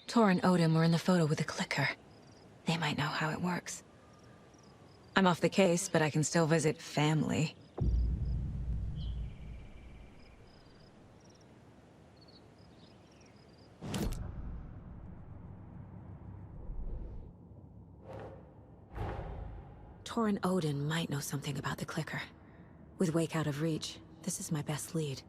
Tor and Odin were in the photo with a clicker. They might know how it works. I'm off the case, but I can still visit family. Tor and Odin might know something about the clicker. With Wake out of reach, this is my best lead.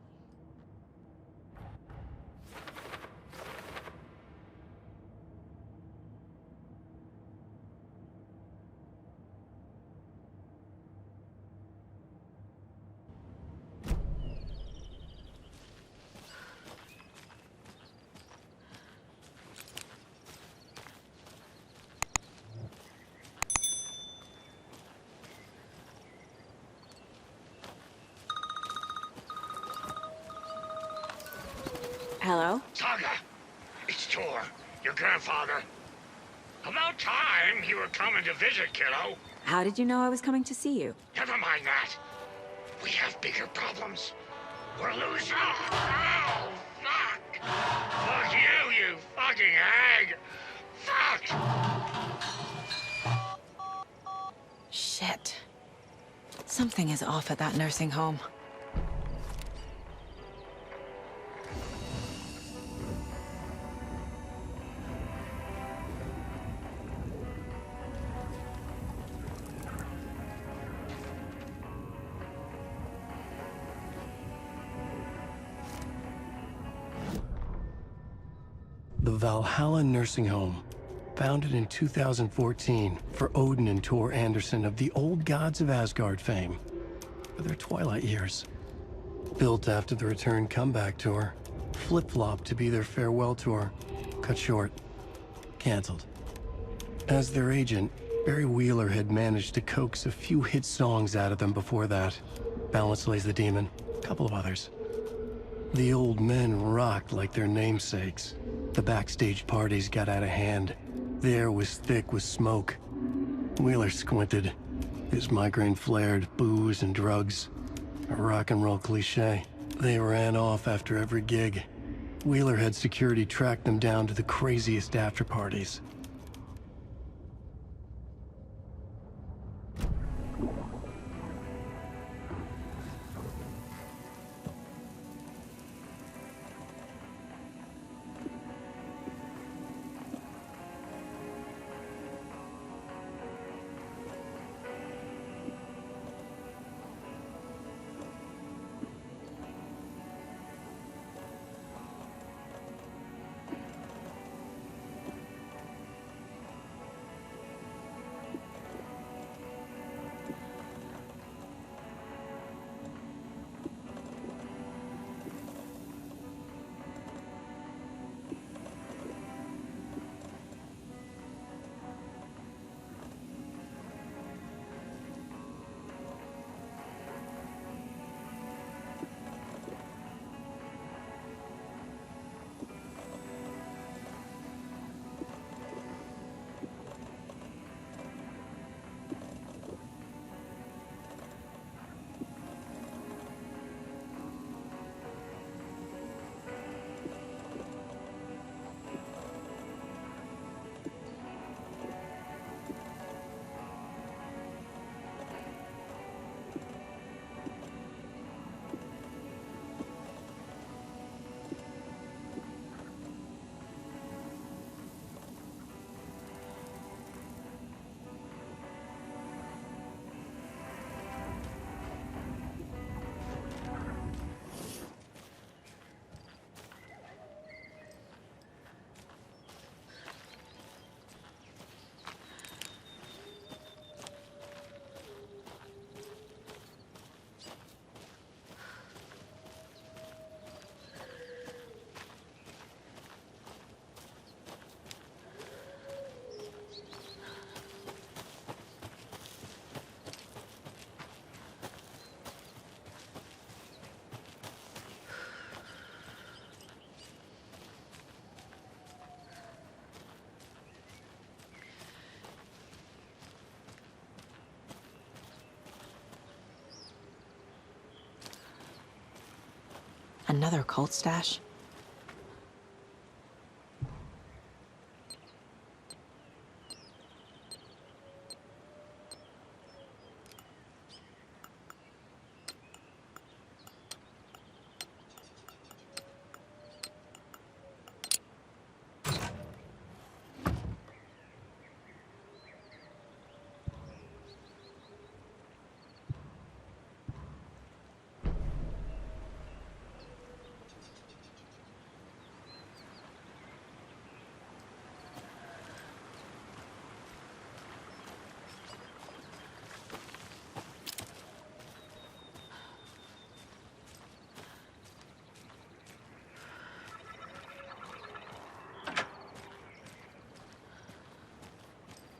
Hello? Saga! It's Tor, your grandfather. About time you were coming to visit, kiddo. How did you know I was coming to see you? Never mind that. We have bigger problems. We're losing. Oh, fuck! Fuck you, you fucking hag! Fuck! Shit. Something is off at that nursing home. The Valhalla nursing home, founded in 2014 for Odin and Tor Anderson of the old gods of Asgard fame, for their twilight years. Built after the return comeback tour, flip-flopped to be their farewell tour, cut short, canceled. As their agent, Barry Wheeler had managed to coax a few hit songs out of them before that. Balance Lays the Demon, a couple of others. The old men rocked like their namesakes. The backstage parties got out of hand. The air was thick with smoke. Wheeler squinted. His migraine flared, booze and drugs. A rock and roll cliche. They ran off after every gig. Wheeler had security track them down to the craziest after parties. Another cult stash?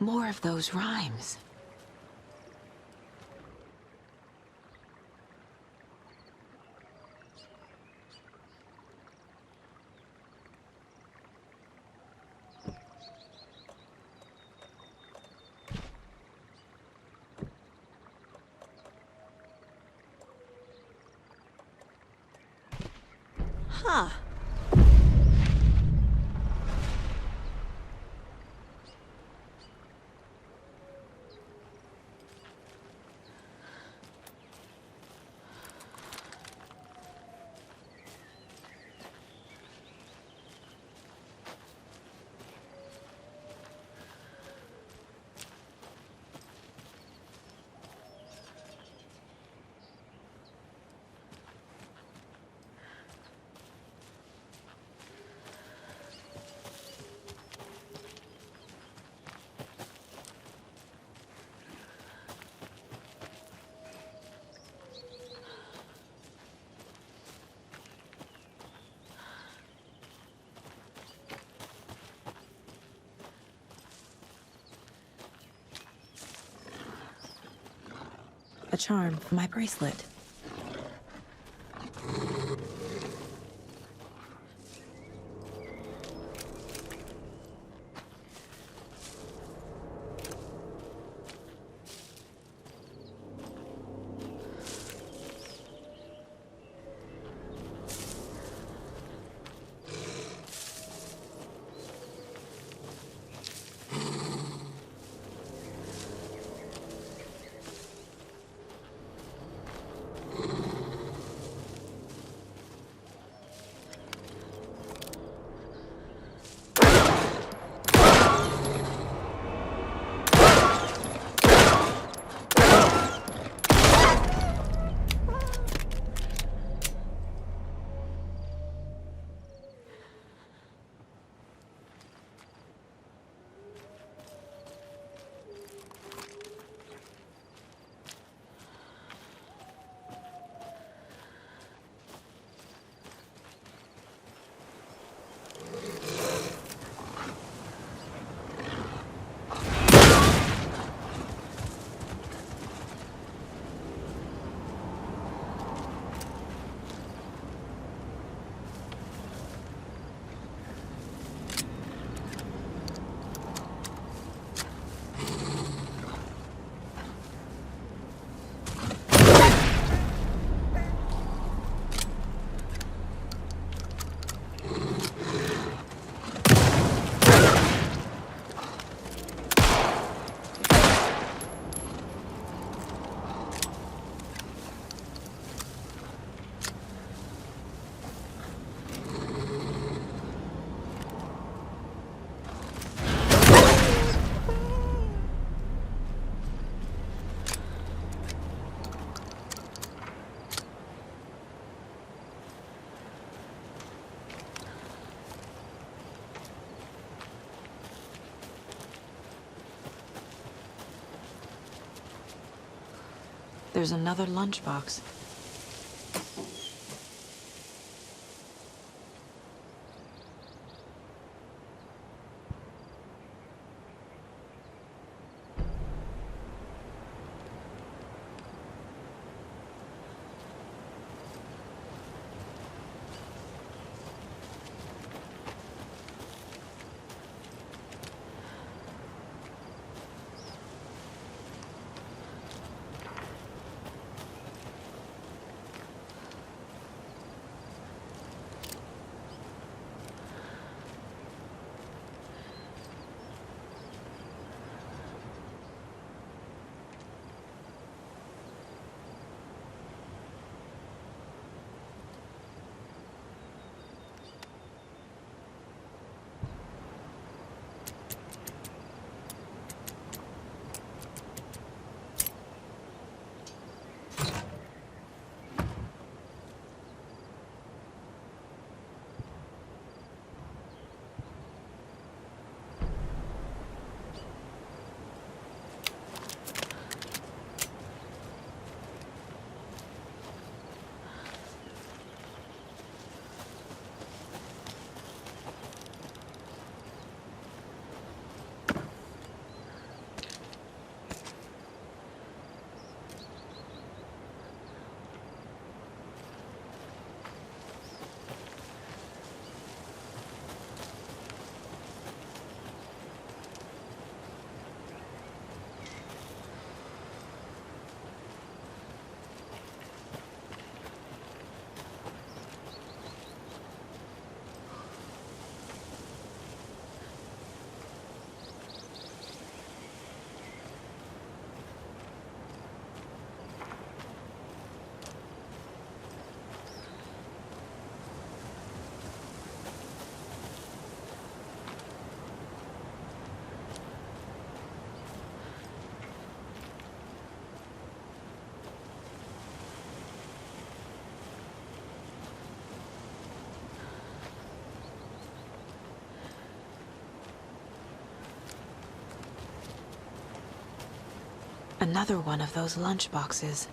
More of those rhymes. Huh. A charm for my bracelet. There's another lunchbox. Another one of those lunch boxes.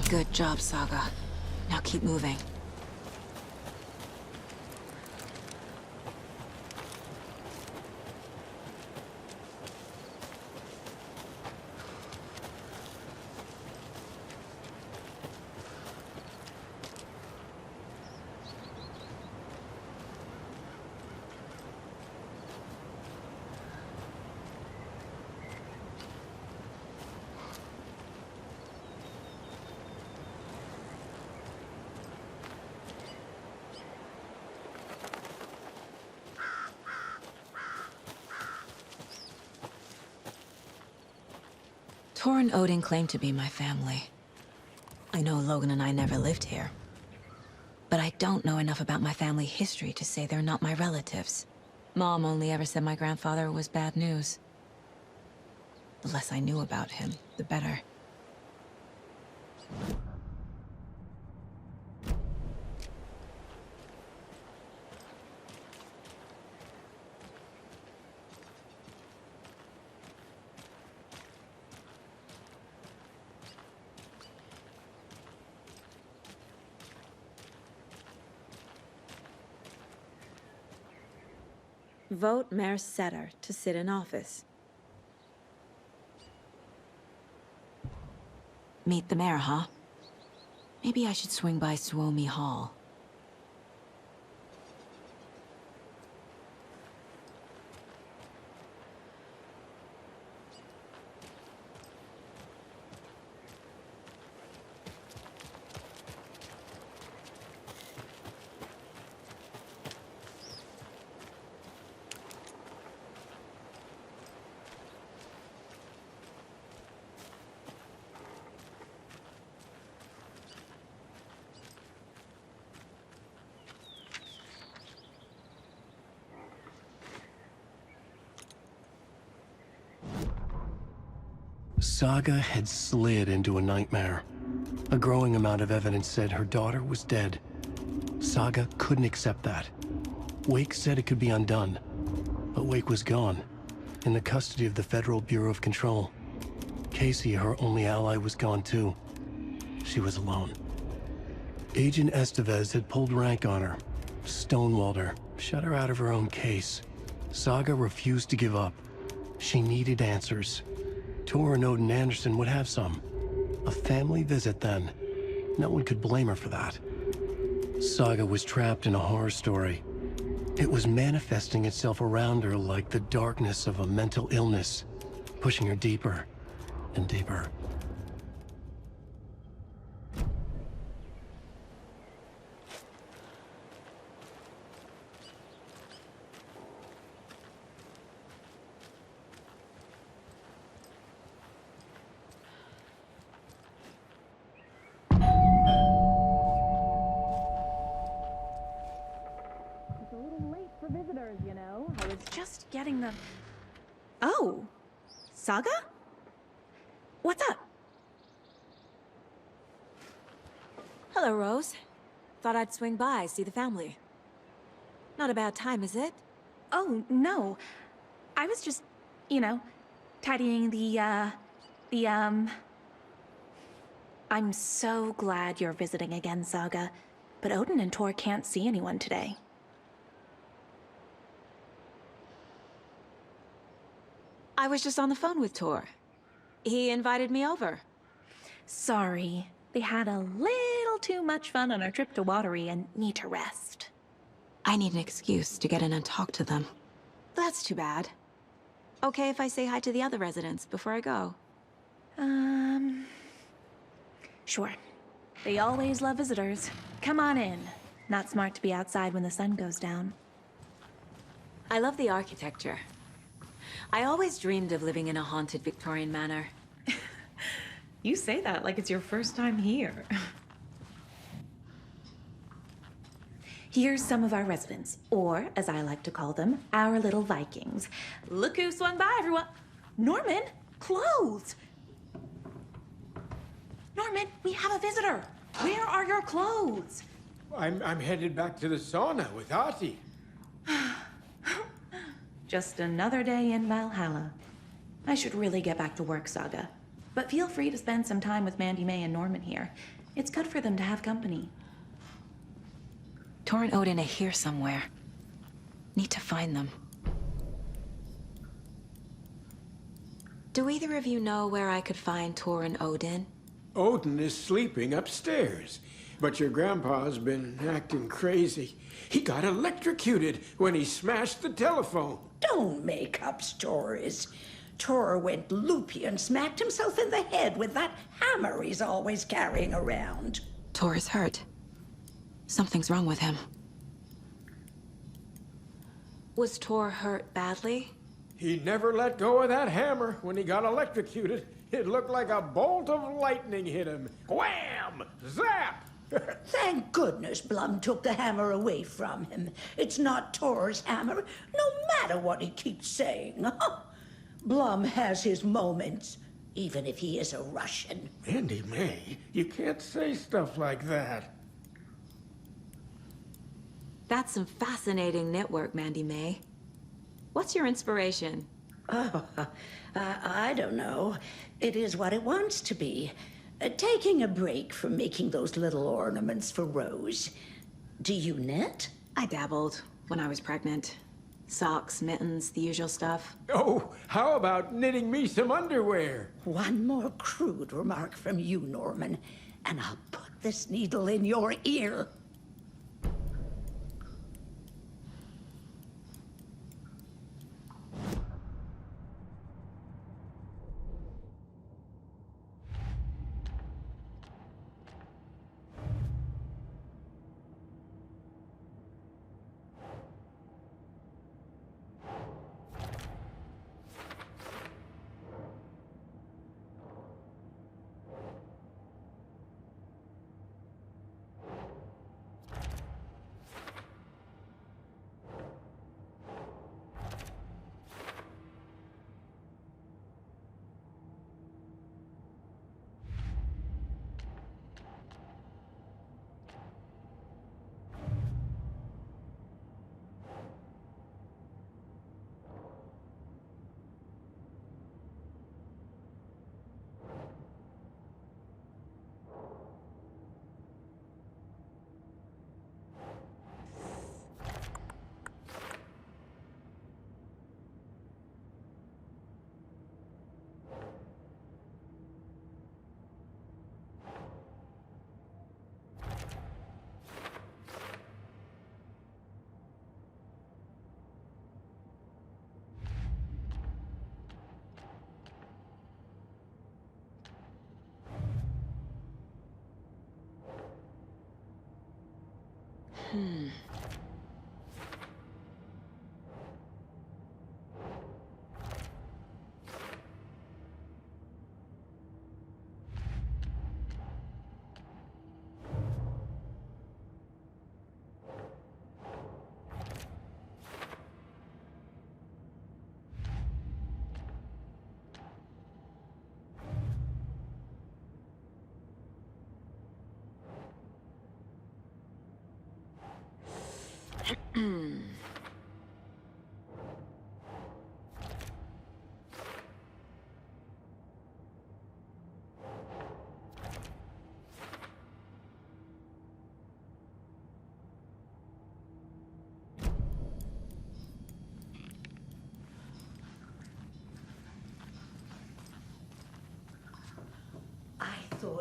Good job, Saga. Now keep moving. Tor and Odin claim to be my family. I know Logan and I never lived here. But I don't know enough about my family history to say they're not my relatives. Mom only ever said my grandfather was bad news. The less I knew about him, the better. Vote Mayor Setter to sit in office. Meet the mayor, huh? Maybe I should swing by Suomi Hall. Saga had slid into a nightmare. A growing amount of evidence said her daughter was dead. Saga couldn't accept that. Wake said it could be undone. But Wake was gone, in the custody of the Federal Bureau of Control. Casey, her only ally, was gone too. She was alone. Agent Estevez had pulled rank on her, stonewalled her, shut her out of her own case. Saga refused to give up. She needed answers. Tor and Odin Anderson would have some. A family visit, then. No one could blame her for that. Saga was trapped in a horror story. It was manifesting itself around her like the darkness of a mental illness, pushing her deeper and deeper. getting the... Oh, Saga? What's up? Hello, Rose. Thought I'd swing by, see the family. Not a bad time, is it? Oh, no. I was just, you know, tidying I'm so glad you're visiting again, Saga. But Odin and Tor can't see anyone today. I was just on the phone with Tor. He invited me over. Sorry. They had a little too much fun on our trip to Watery and need to rest. I need an excuse to get in and talk to them. That's too bad. Okay if I say hi to the other residents before I go? Sure. They always love visitors. Come on in. Not smart to be outside when the sun goes down. I love the architecture. I always dreamed of living in a haunted Victorian manor. You say that like it's your first time here. Here's some of our residents, or as I like to call them, our little Vikings. Look who swung by, everyone. Norman, clothes. Norman, we have a visitor. Where are your clothes? I'm headed back to the sauna with Artie. Just another day in Valhalla. I should really get back to work, Saga. But feel free to spend some time with Mandy May and Norman here. It's good for them to have company. Tor and Odin are here somewhere. Need to find them. Do either of you know where I could find Tor and Odin? Odin is sleeping upstairs, but your grandpa's been acting crazy. He got electrocuted when he smashed the telephone. Don't make up stories. Tor went loopy and smacked himself in the head with that hammer he's always carrying around. Tor is hurt. Something's wrong with him. Was Tor hurt badly? He never let go of that hammer when he got electrocuted. It looked like a bolt of lightning hit him. Wham! Zap! Thank goodness Blum took the hammer away from him. It's not Tor's hammer, no matter what he keeps saying. Blum has his moments, even if he is a Russian. Mandy May, you can't say stuff like that. That's some fascinating knitwork, Mandy May. What's your inspiration? Oh, I don't know. It is what it wants to be. Taking a break from making those little ornaments for Rose. Do you knit? I dabbled when I was pregnant. Socks, mittens, the usual stuff. Oh, how about knitting me some underwear? One more crude remark from you, Norman, and I'll put this needle in your ear.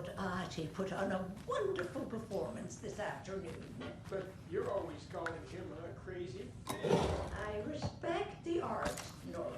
Lord Artie put on a wonderful performance this afternoon. But you're always calling him crazy. I respect the art, Norman.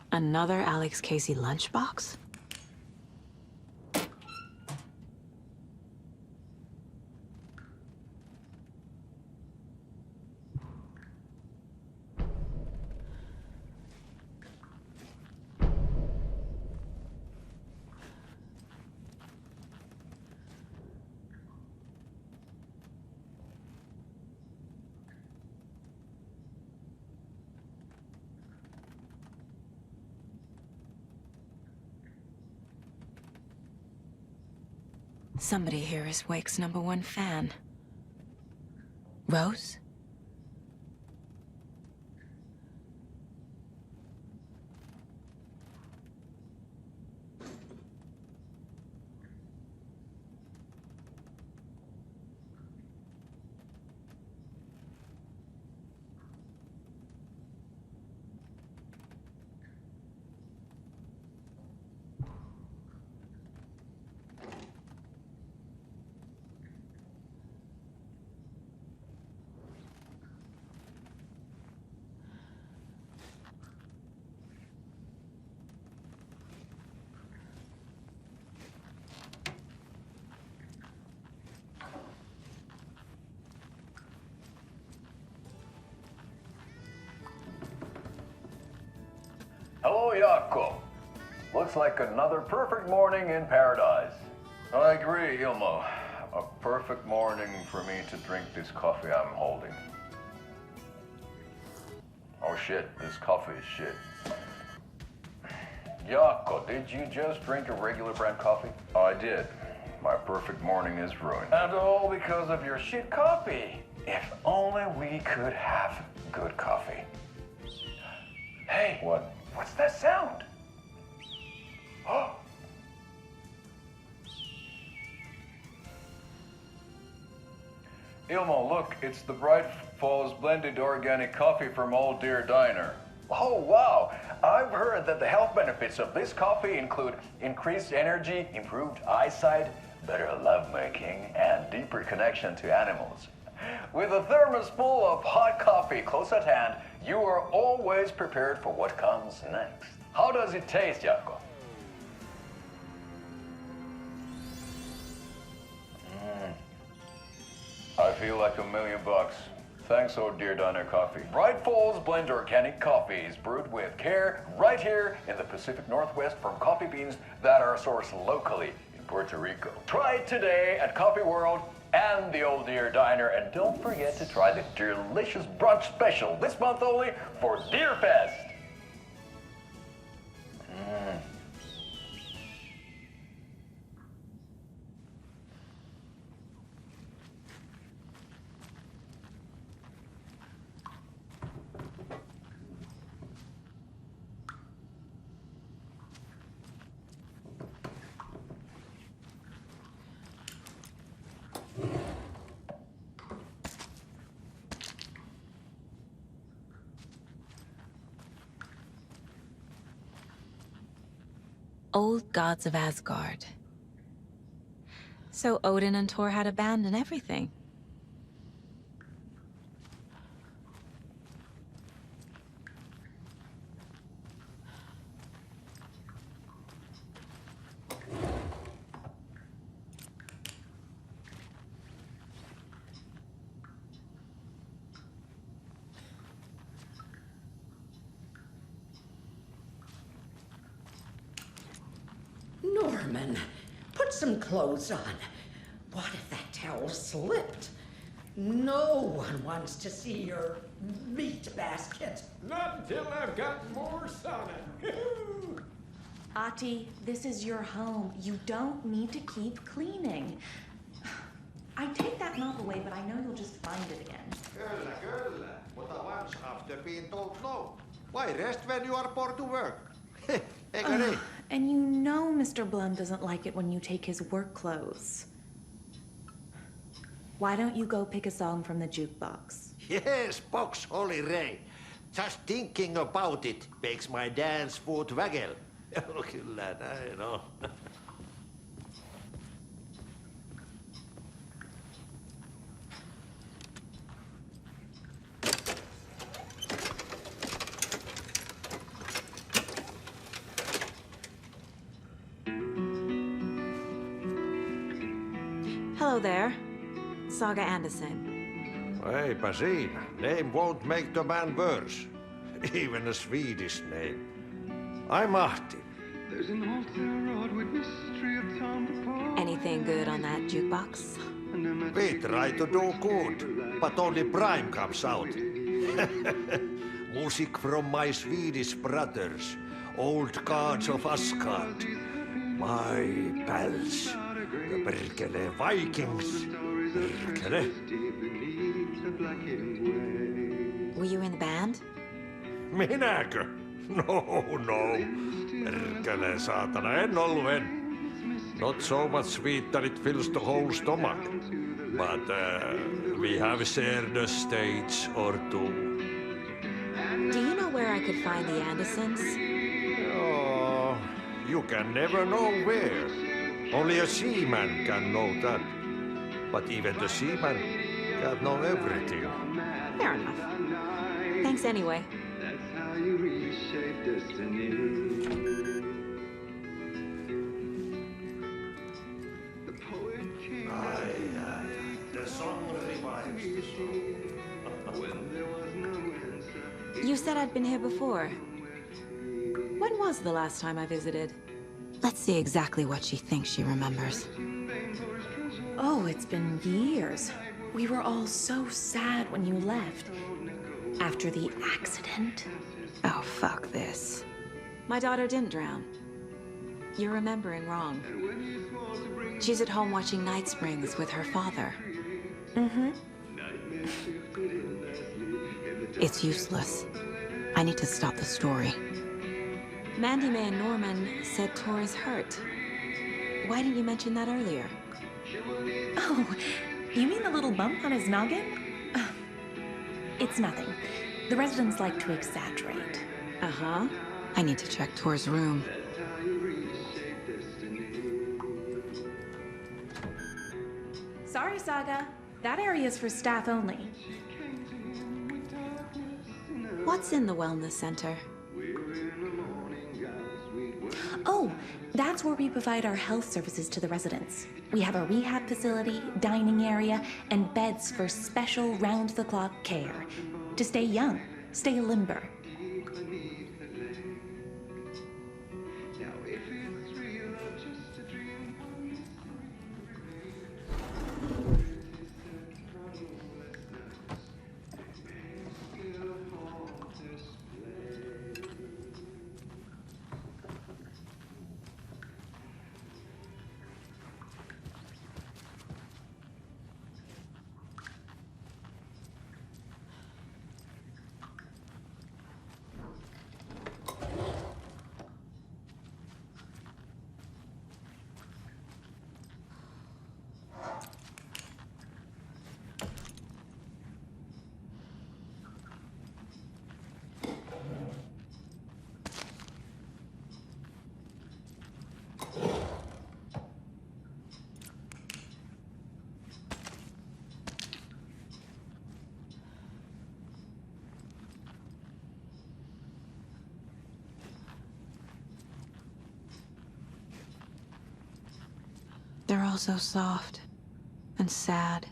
Another Alex Casey lunchbox? Somebody here is Wake's #1 fan. Rose? Hello, Jaakko. Looks like another perfect morning in paradise. I agree, Ilmo. A perfect morning for me to drink this coffee I'm holding. Oh shit, this coffee is shit. Jaakko, did you just drink a regular brand coffee? I did. My perfect morning is ruined. And all because of your shit coffee. If only we could have good coffee. Hey, what? What's that sound? Oh! Ilmo, look, it's the Bright Falls blended organic coffee from Old Deer Diner. Oh, wow! I've heard that the health benefits of this coffee include increased energy, improved eyesight, better lovemaking, and deeper connection to animals. With a thermos full of hot coffee close at hand, you are always prepared for what comes next. How does it taste, Jaakko? I feel like $1 million. Thanks, Old Deer Diner Coffee. Bright Falls Blend Organic Coffee is brewed with care right here in the Pacific Northwest from coffee beans that are sourced locally in Puerto Rico. Try it today at Coffee World and the Old Deer Diner, and don't forget to try the delicious brunch special this month only for Deer Fest. Old gods of Asgard. So Odin and Thor had a band and everything. Norman, put some clothes on. What if that towel slipped? No one wants to see your meat basket. Not until I've got more sauna. Ati, this is your home. You don't need to keep cleaning. I take that mop away, but I know you'll just find it again. Kyllä. But once after being told no. Why rest when you are poor to work? Eikö niin? And you know Mr. Blum doesn't like it when you take his work clothes. Why don't you go pick a song from the jukebox? Yes, box Holy Ray. Just thinking about it makes my dance foot waggle. Kyllä näin on. Hello there. Saga Anderson. Eipä siinä. Name won't make the man worse. Even a Swedish name. I'm Ahti. Anything good on that jukebox? We try to do good, but only Prime comes out. Music from my Swedish brothers, old gods of Asgard. My pals, the perkele Vikings. Perkele. Were you in the band? Minäkö? No. Perkele saatana, en. Not so much sweet that it fills the whole stomach. But we have shared a stage or two. Do you know where I could find the Andersons? Oh, you can never know where. Only a seaman can know that. But even the seaman can't know everything. Fair enough. Thanks anyway. You said I'd been here before. When was the last time I visited? Let's see exactly what she thinks she remembers. Oh, it's been years. We were all so sad when you left. After the accident. Oh, fuck this. My daughter didn't drown. You're remembering wrong. She's at home watching Night Springs with her father. Mm-hmm. It's useless. I need to stop the story. Mandy May and Norman said Tor is hurt. Why didn't you mention that earlier? Oh, you mean the little bump on his noggin? It's nothing. The residents like to exaggerate. Uh-huh. I need to check Tor's room. Sorry, Saga. That area's for staff only. What's in the wellness center? Oh, that's where we provide our health services to the residents. We have a rehab facility, dining area, and beds for special round-the-clock care. To stay young, stay limber. They're all so soft and sad.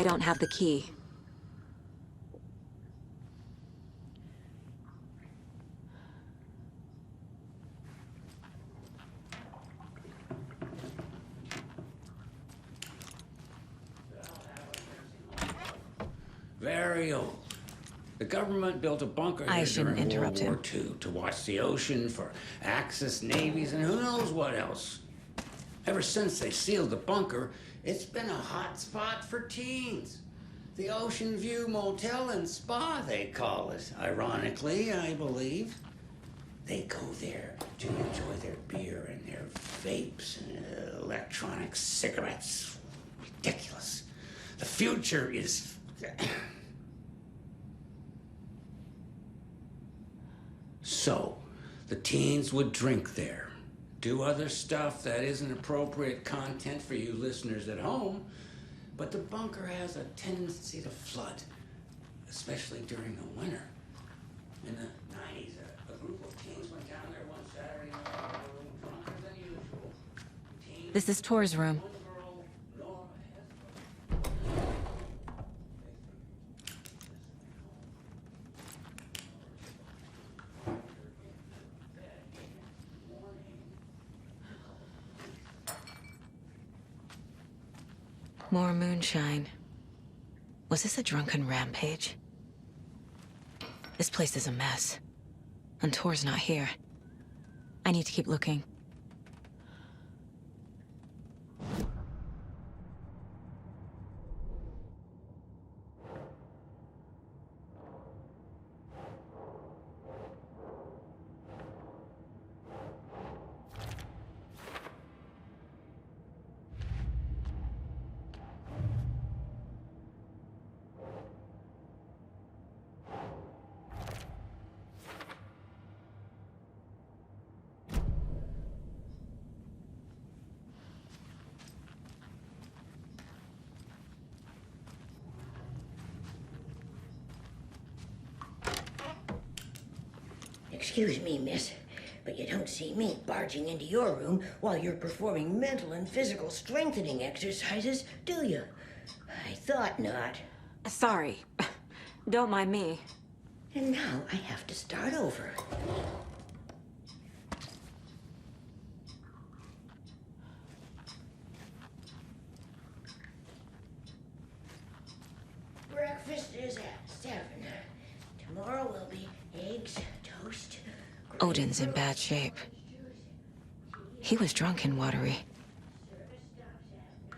I don't have the key. Very old. The government built a bunker I here shouldn't during interrupt World War II to watch the ocean for Axis navies and who knows what else. Ever since they sealed the bunker, it's been a hot spot for teens. The Ocean View Motel and Spa, they call it. Ironically, I believe. They go there to enjoy their beer and their vapes and electronic cigarettes. Ridiculous. The future is... So, the teens would drink there, do other stuff that isn't appropriate content for you listeners at home, but the bunker has a tendency to flood, especially during the winter. In the 90s, a group of teens went down there one Saturday night, drunker than usual. This is Tor's room. One girl, Nora, More moonshine. Was this a drunken rampage? This place is a mess. And Tor's not here. I need to keep looking. Excuse me, miss, but you don't see me barging into your room while you're performing mental and physical strengthening exercises, do you? I thought not. Sorry. Don't mind me. And now I have to start over. Breakfast is at 7. Tomorrow will be eggs, toast. Odin's in bad shape. He was drunk and watery.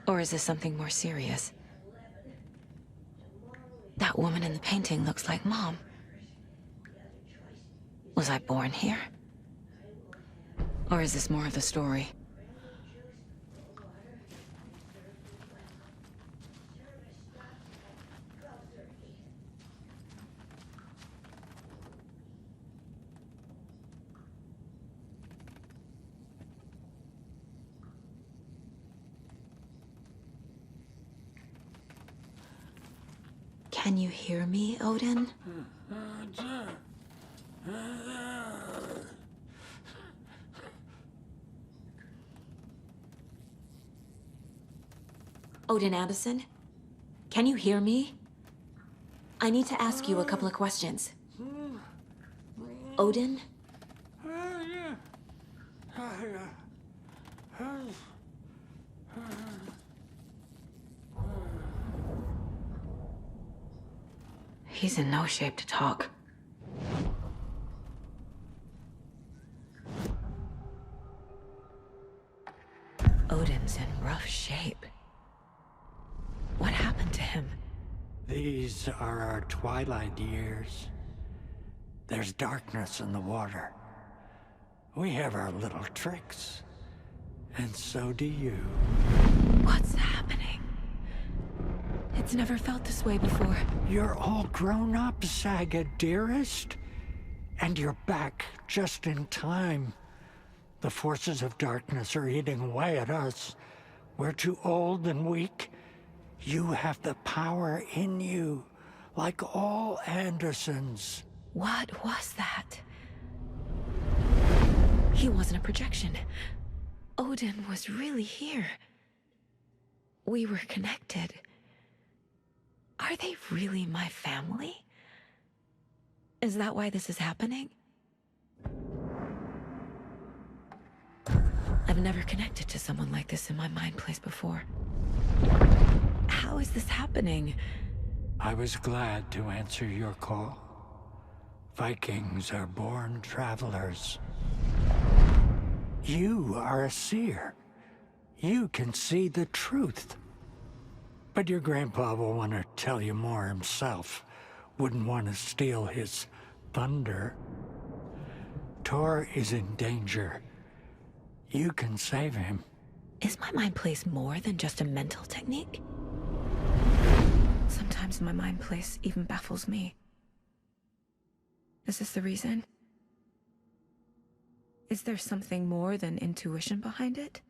Or is this something more serious? That woman in the painting looks like Mom. Was I born here? Or is this more of the story? Can you hear me, Odin? Odin Anderson? Can you hear me? I need to ask you a couple of questions. Odin? He's in no shape to talk. Odin's in rough shape. What happened to him? These are our twilight years. There's darkness in the water. We have our little tricks. And so do you. What's happening? It's never felt this way before. You're all grown up, Saga, dearest. And you're back just in time. The forces of darkness are eating away at us. We're too old and weak. You have the power in you, like all Andersons. What was that? He wasn't a projection. Odin was really here. We were connected. Are they really my family? Is that why this is happening? I've never connected to someone like this in my mind place before. How is this happening? I was glad to answer your call. Vikings are born travelers. You are a seer. You can see the truth. But your grandpa will want to tell you more himself. Wouldn't want to steal his thunder. Tor is in danger. You can save him. Is my mind place more than just a mental technique? Sometimes my mind place even baffles me. Is this the reason? Is there something more than intuition behind it?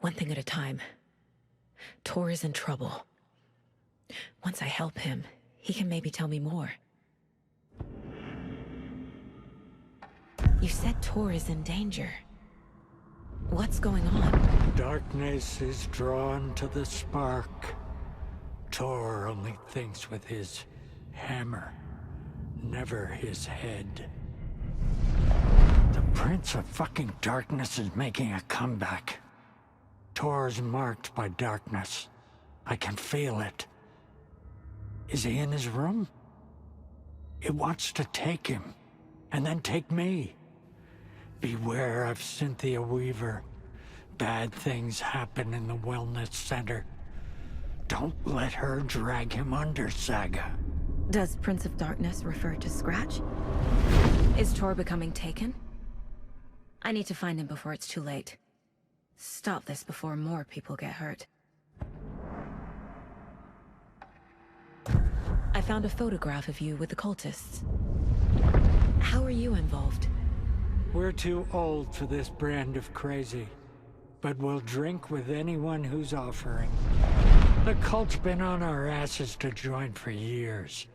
One thing at a time. Tor is in trouble. Once I help him, he can maybe tell me more. You said Tor is in danger. What's going on? Darkness is drawn to the spark. Tor only thinks with his hammer, never his head. The Prince of fucking Darkness is making a comeback. Tor's marked by darkness. I can feel it. Is he in his room? It wants to take him, and then take me. Beware of Cynthia Weaver. Bad things happen in the wellness center. Don't let her drag him under, Saga. Does Prince of Darkness refer to Scratch? Is Tor becoming taken? I need to find him before it's too late. Stop this before more people get hurt. I found a photograph of you with the cultists. How are you involved? We're too old for this brand of crazy, but we'll drink with anyone who's offering. The cult's been on our asses to join for years,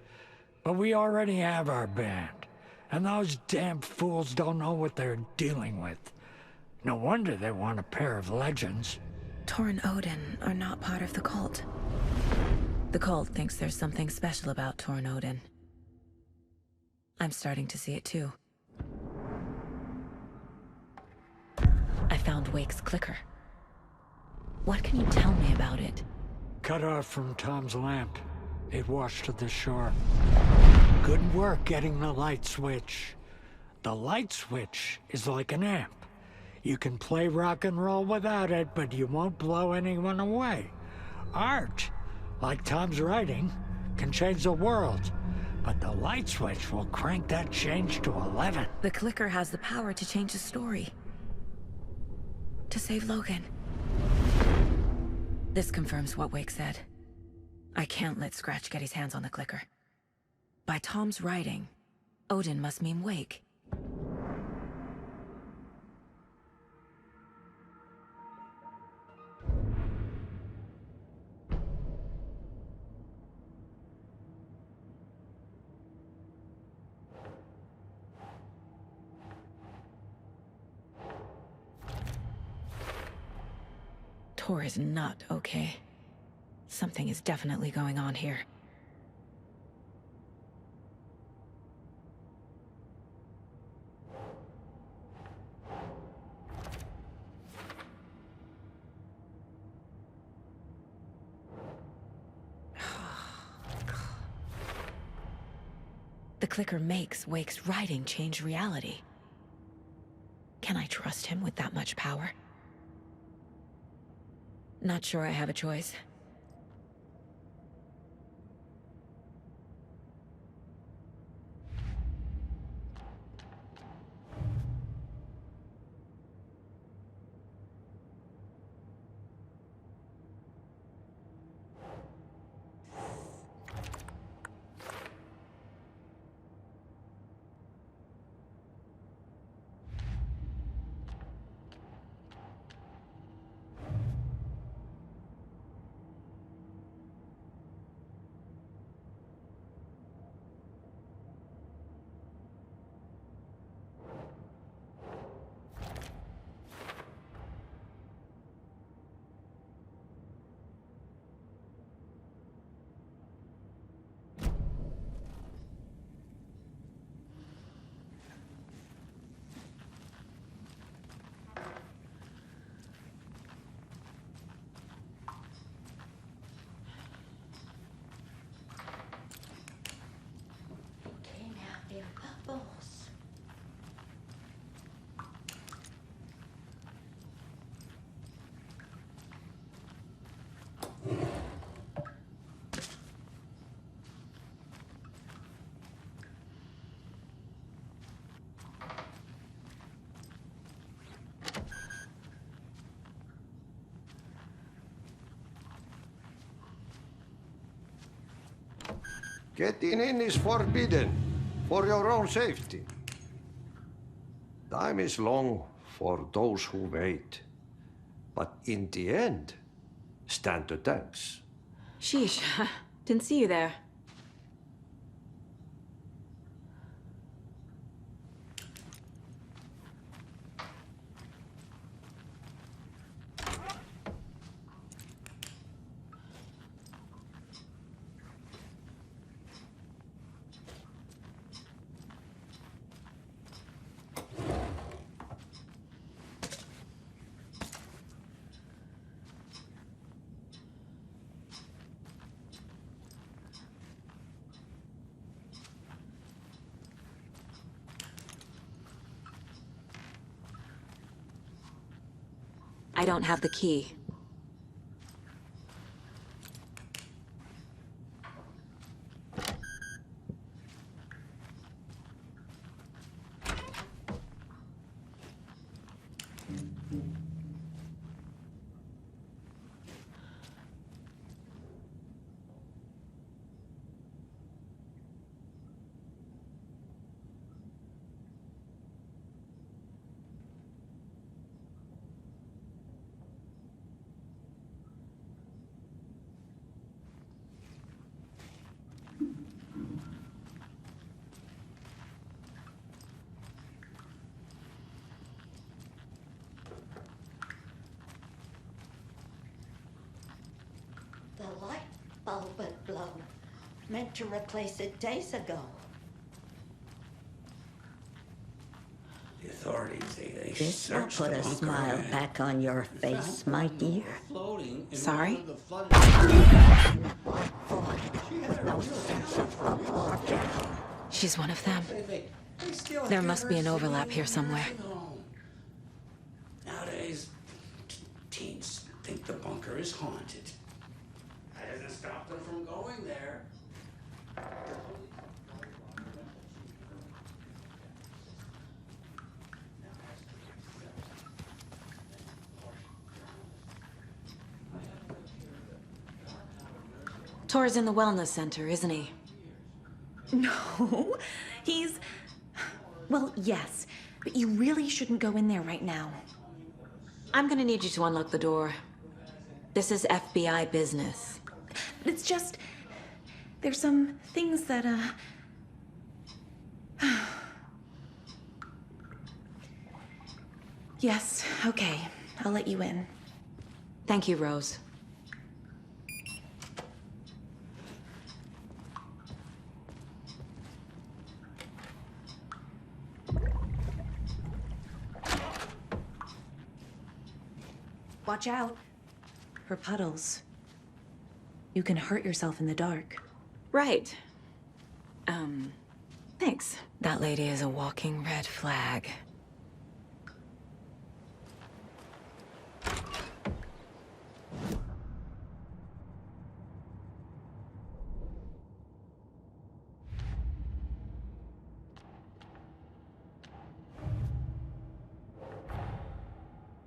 but we already have our band, and those damn fools don't know what they're dealing with. No wonder they want a pair of legends. Tor and Odin are not part of the cult. The cult thinks there's something special about Tor and Odin. I'm starting to see it too. I found Wake's clicker. What can you tell me about it? Cut off from Tom's lamp. It washed to the shore. Good work getting the light switch. The light switch is like an amp. You can play rock and roll without it, but you won't blow anyone away. Art, like Tom's writing, can change the world, but the light switch will crank that change to 11. The clicker has the power to change the story. To save Logan. This confirms what Wake said. I can't let Scratch get his hands on the clicker. By Tom's writing, Odin must mean Wake. Tor is not okay. Something is definitely going on here. The clicker makes Wake's writing change reality. Can I trust him with that much power? Not sure I have a choice. Getting in is forbidden, for your own safety. Time is long for those who wait. But in the end, stand the thanks. Sheesh, didn't see you there. I don't have the key. The light bulb had blown. Meant to replace it days ago. The authorities, they This will searched put the a bunker. smile back on your face, my dear. Floating in Sorry? one of the flooded- No sense of proportion. She's one of them. They still There have must her be an sitting overlap in here the somewhere. nursing home. Nowadays, teens think the bunker is haunted. That hasn't stopped them from going there. Tor's in the wellness center, isn't he? No, he's... Well, yes, but you really shouldn't go in there right now. I'm gonna need you to unlock the door. This is FBI business. It's just... There's some things that, Yes, okay. I'll let you in. Thank you, Rose. Watch out. For puddles. You can hurt yourself in the dark. Right. Thanks. That lady is a walking red flag.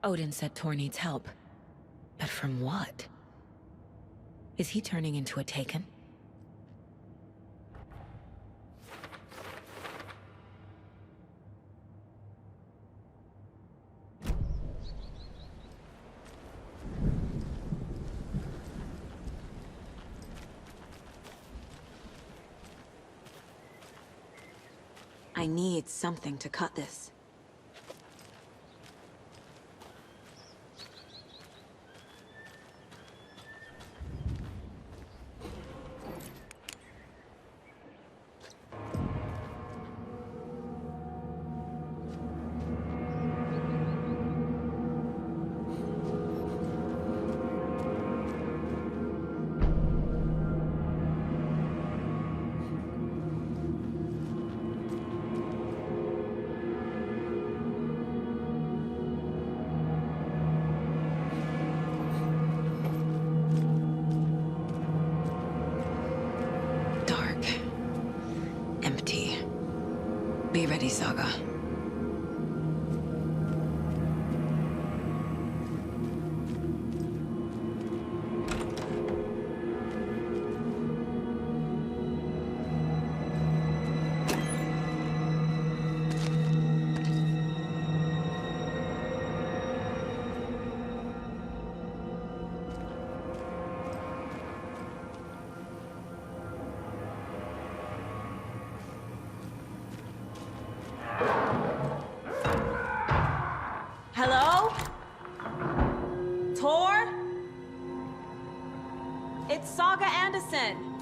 Odin said Tor needs help. But from what? Is he turning into a Taken? I need something to cut this. Be ready, Saga. Anderson!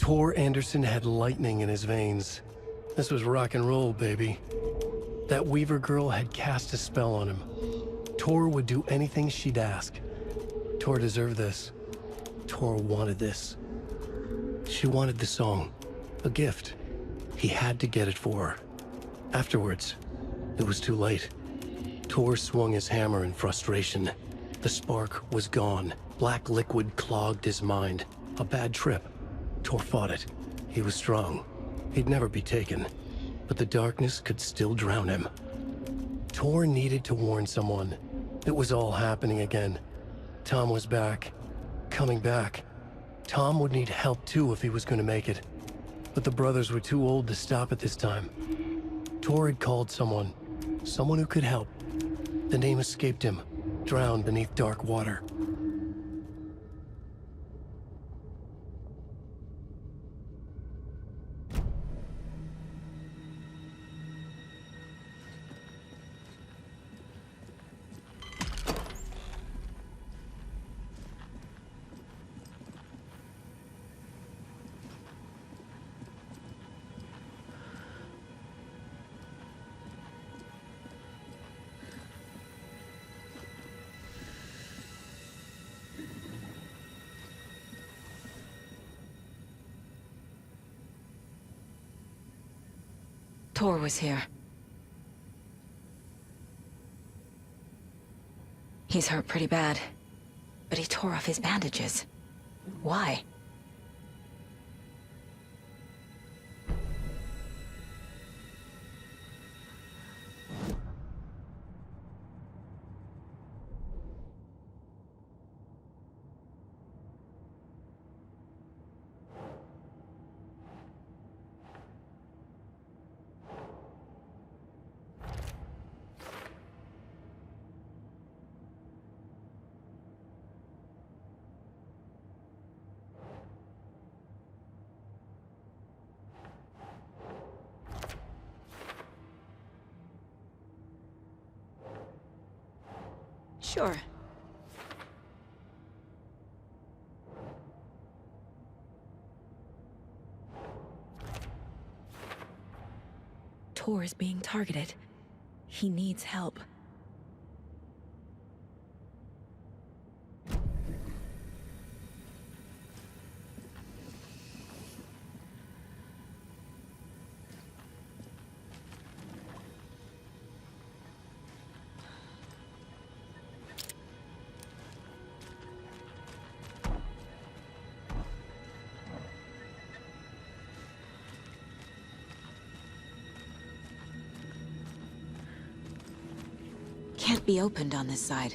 Tor Anderson had lightning in his veins. This was rock and roll, baby. That Weaver girl had cast a spell on him. Tor would do anything she'd ask. Tor deserved this. Tor wanted this. She wanted the song. A gift. He had to get it for her. Afterwards, it was too late. Tor swung his hammer in frustration. The spark was gone. Black liquid clogged his mind. A bad trip. Tor fought it. He was strong. He'd never be taken. But the darkness could still drown him. Tor needed to warn someone. It was all happening again. Tom was back. Coming back. Tom would need help too if he was going to make it. But the brothers were too old to stop at this time. Tor had called someone. Someone who could help. The name escaped him. Drowned beneath dark water. Tor was here. He's hurt pretty bad, but he tore off his bandages. Why? Sure. Tor is being targeted. He needs help. Can't be opened on this side.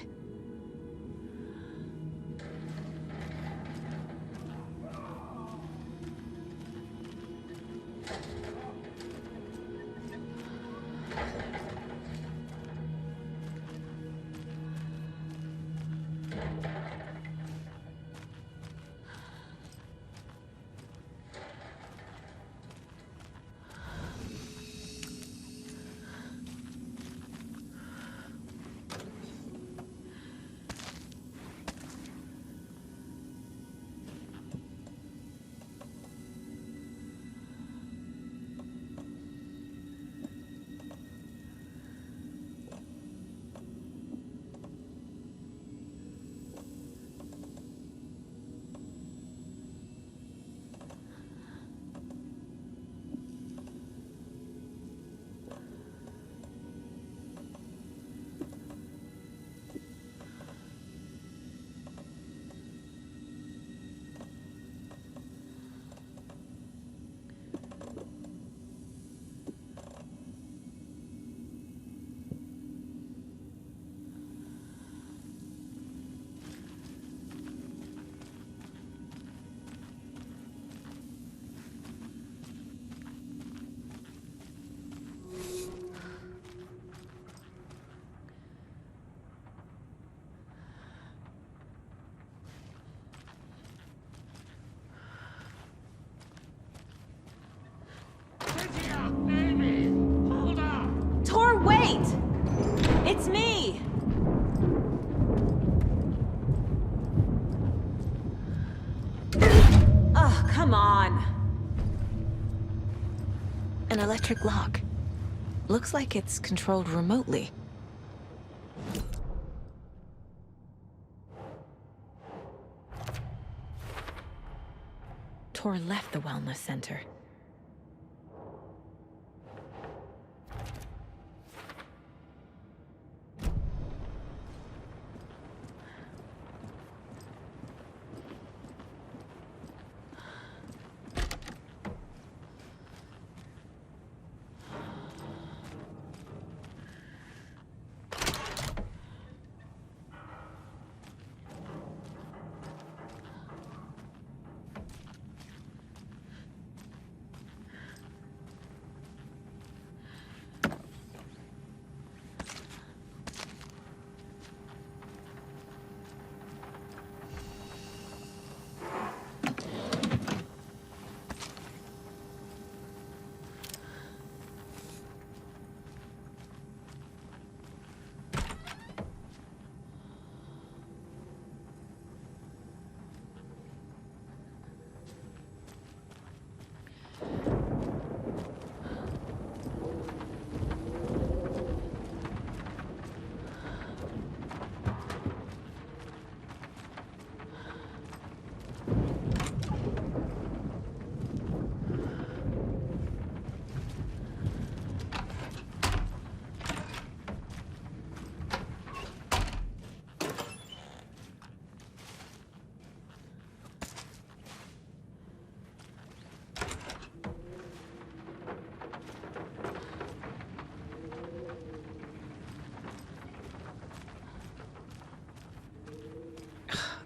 An electric lock. Looks like it's controlled remotely. Tor left the wellness center.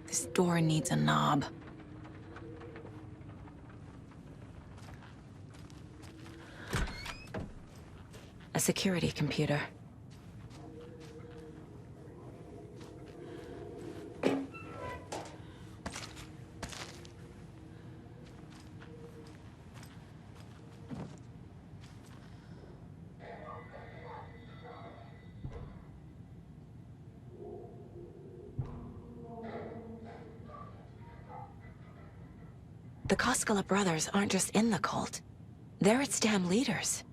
This door needs a knob. A security computer. The Koskela brothers aren't just in the cult. They're its damn leaders.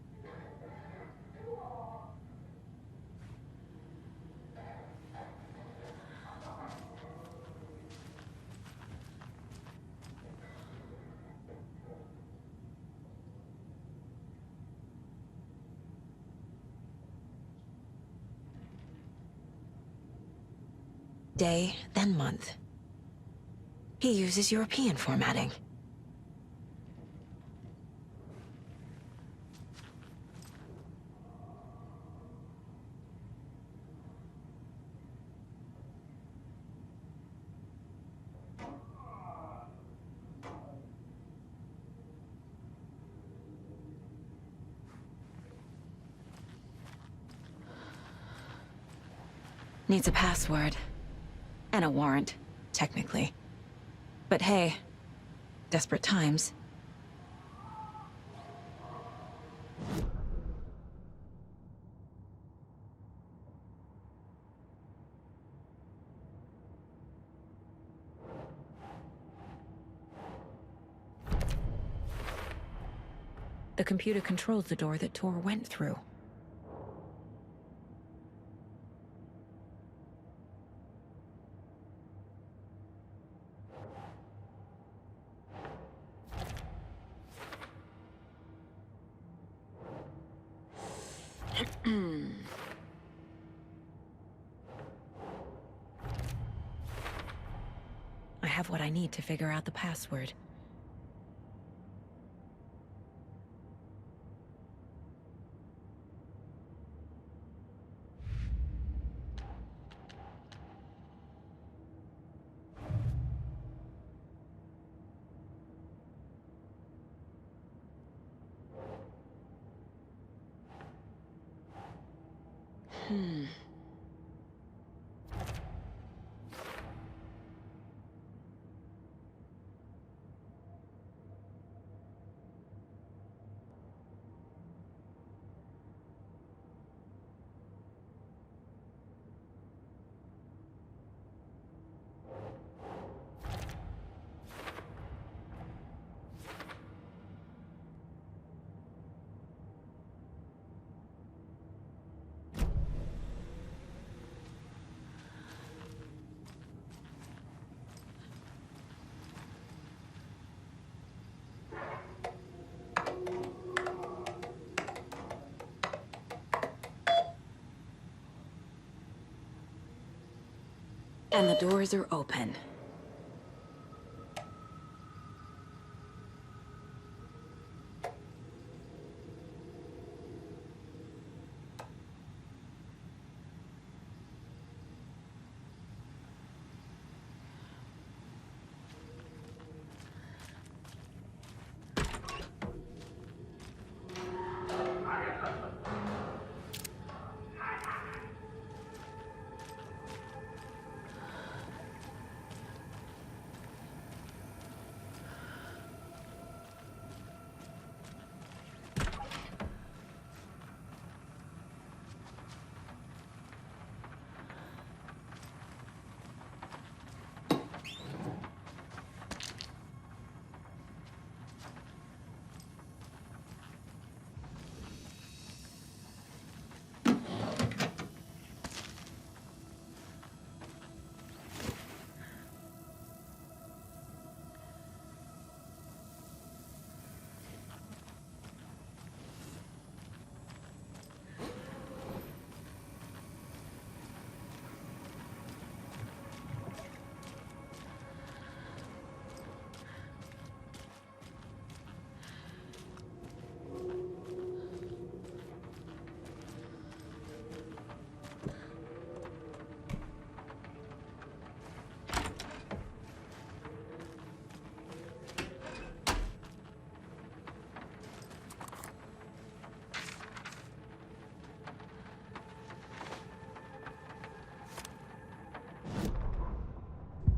Day, then month. He uses European formatting. Needs a password. And a warrant, technically. But hey, desperate times. The computer controls the door that Tor went through. I have what I need to figure out the password. And the doors are open.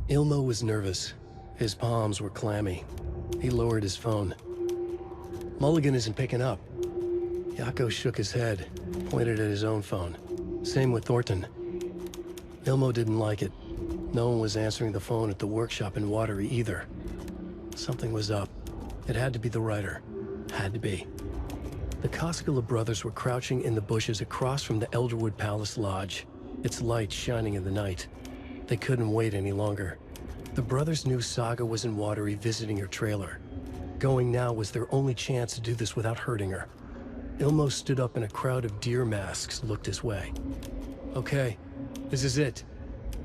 Ilmo was nervous. His palms were clammy. He lowered his phone. Mulligan isn't picking up. Yako shook his head, pointed at his own phone. Same with Thornton. Ilmo didn't like it. No one was answering the phone at the workshop in Watery either. Something was up. It had to be the writer. Had to be. The Koskela brothers were crouching in the bushes across from the Elderwood Palace Lodge, its light shining in the night. They couldn't wait any longer. The brothers knew Saga was in Watery visiting her trailer. Going now was their only chance to do this without hurting her. Ilmo stood up and a crowd of deer masks looked his way. Okay, this is it.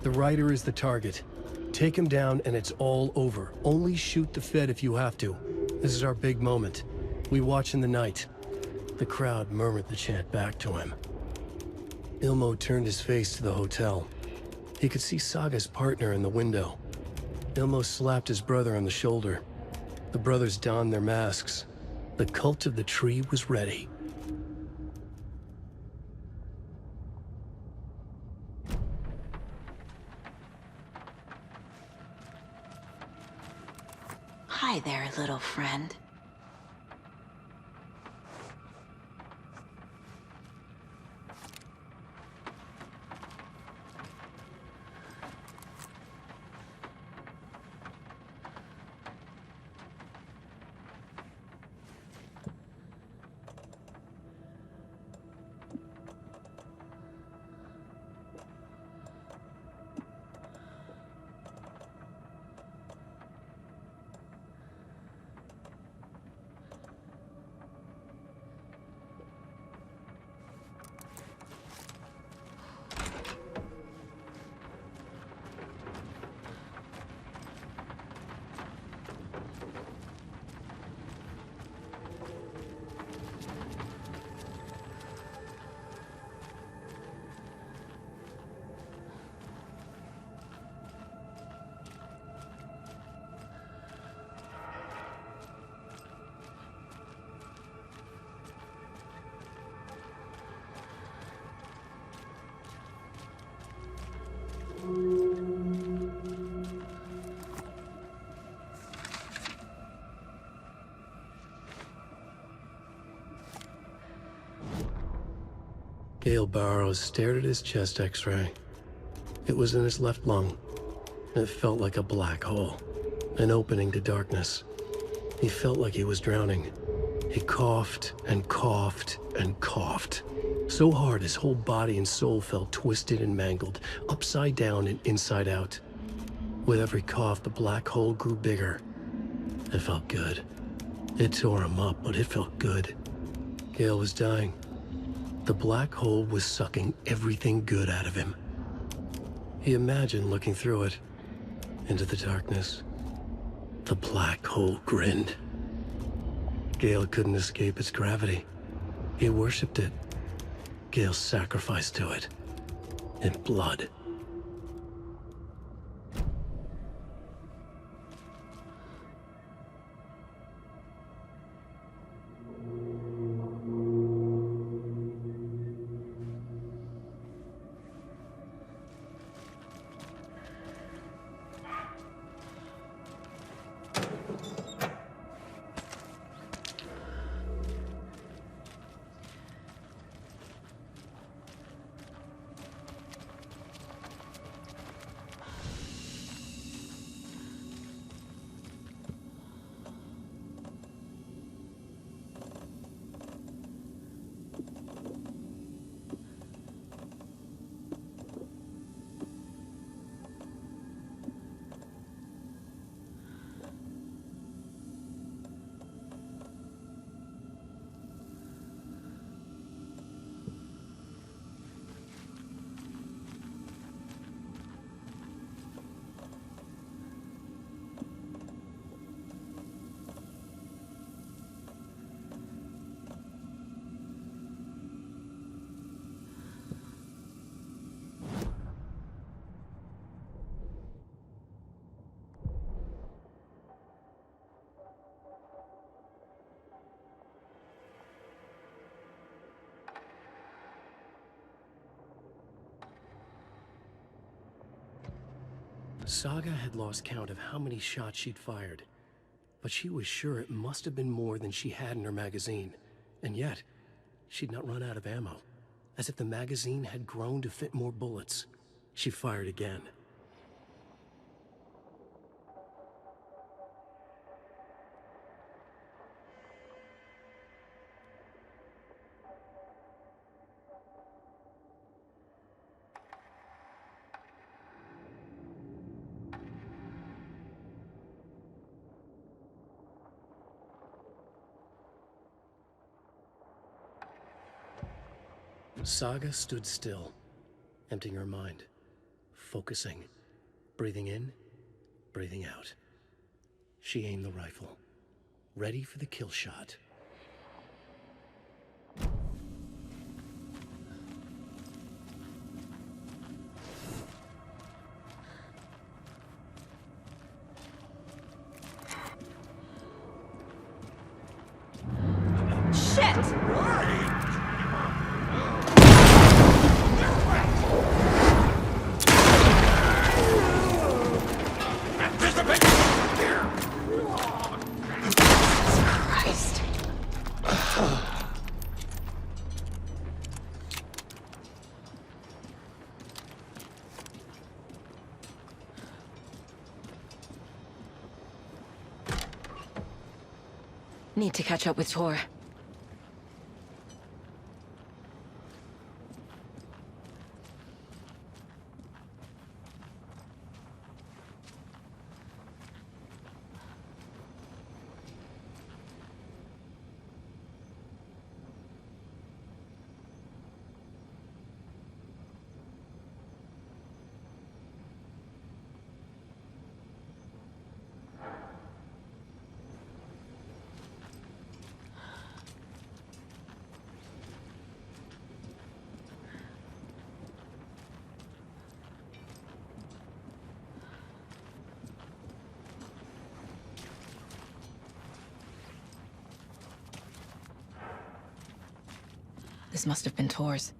The writer is the target. Take him down and it's all over. Only shoot the Fed if you have to. This is our big moment. We watch in the night. The crowd murmured the chant back to him. Ilmo turned his face to the hotel. He could see Saga's partner in the window. Ilmo slapped his brother on the shoulder. The brothers donned their masks. The cult of the tree was ready. Hi there, little friend. Gale Barrows stared at his chest x-ray. It was in his left lung. It felt like a black hole, an opening to darkness. He felt like he was drowning. He coughed and coughed and coughed. So hard his whole body and soul felt twisted and mangled, upside down and inside out. With every cough, the black hole grew bigger. It felt good. It tore him up, but it felt good. Gale was dying. The black hole was sucking everything good out of him. He imagined looking through it, into the darkness. The black hole grinned. Gale couldn't escape its gravity. He worshipped it. Gale sacrificed to it. In blood. Saga had lost count of how many shots she'd fired, but she was sure it must have been more than she had in her magazine. And yet, she'd not run out of ammo. As if the magazine had grown to fit more bullets. She fired again. Saga stood still, emptying her mind, focusing, breathing in, breathing out. She aimed the rifle, ready for the kill shot. Need to catch up with Tor. This must have been Tor's.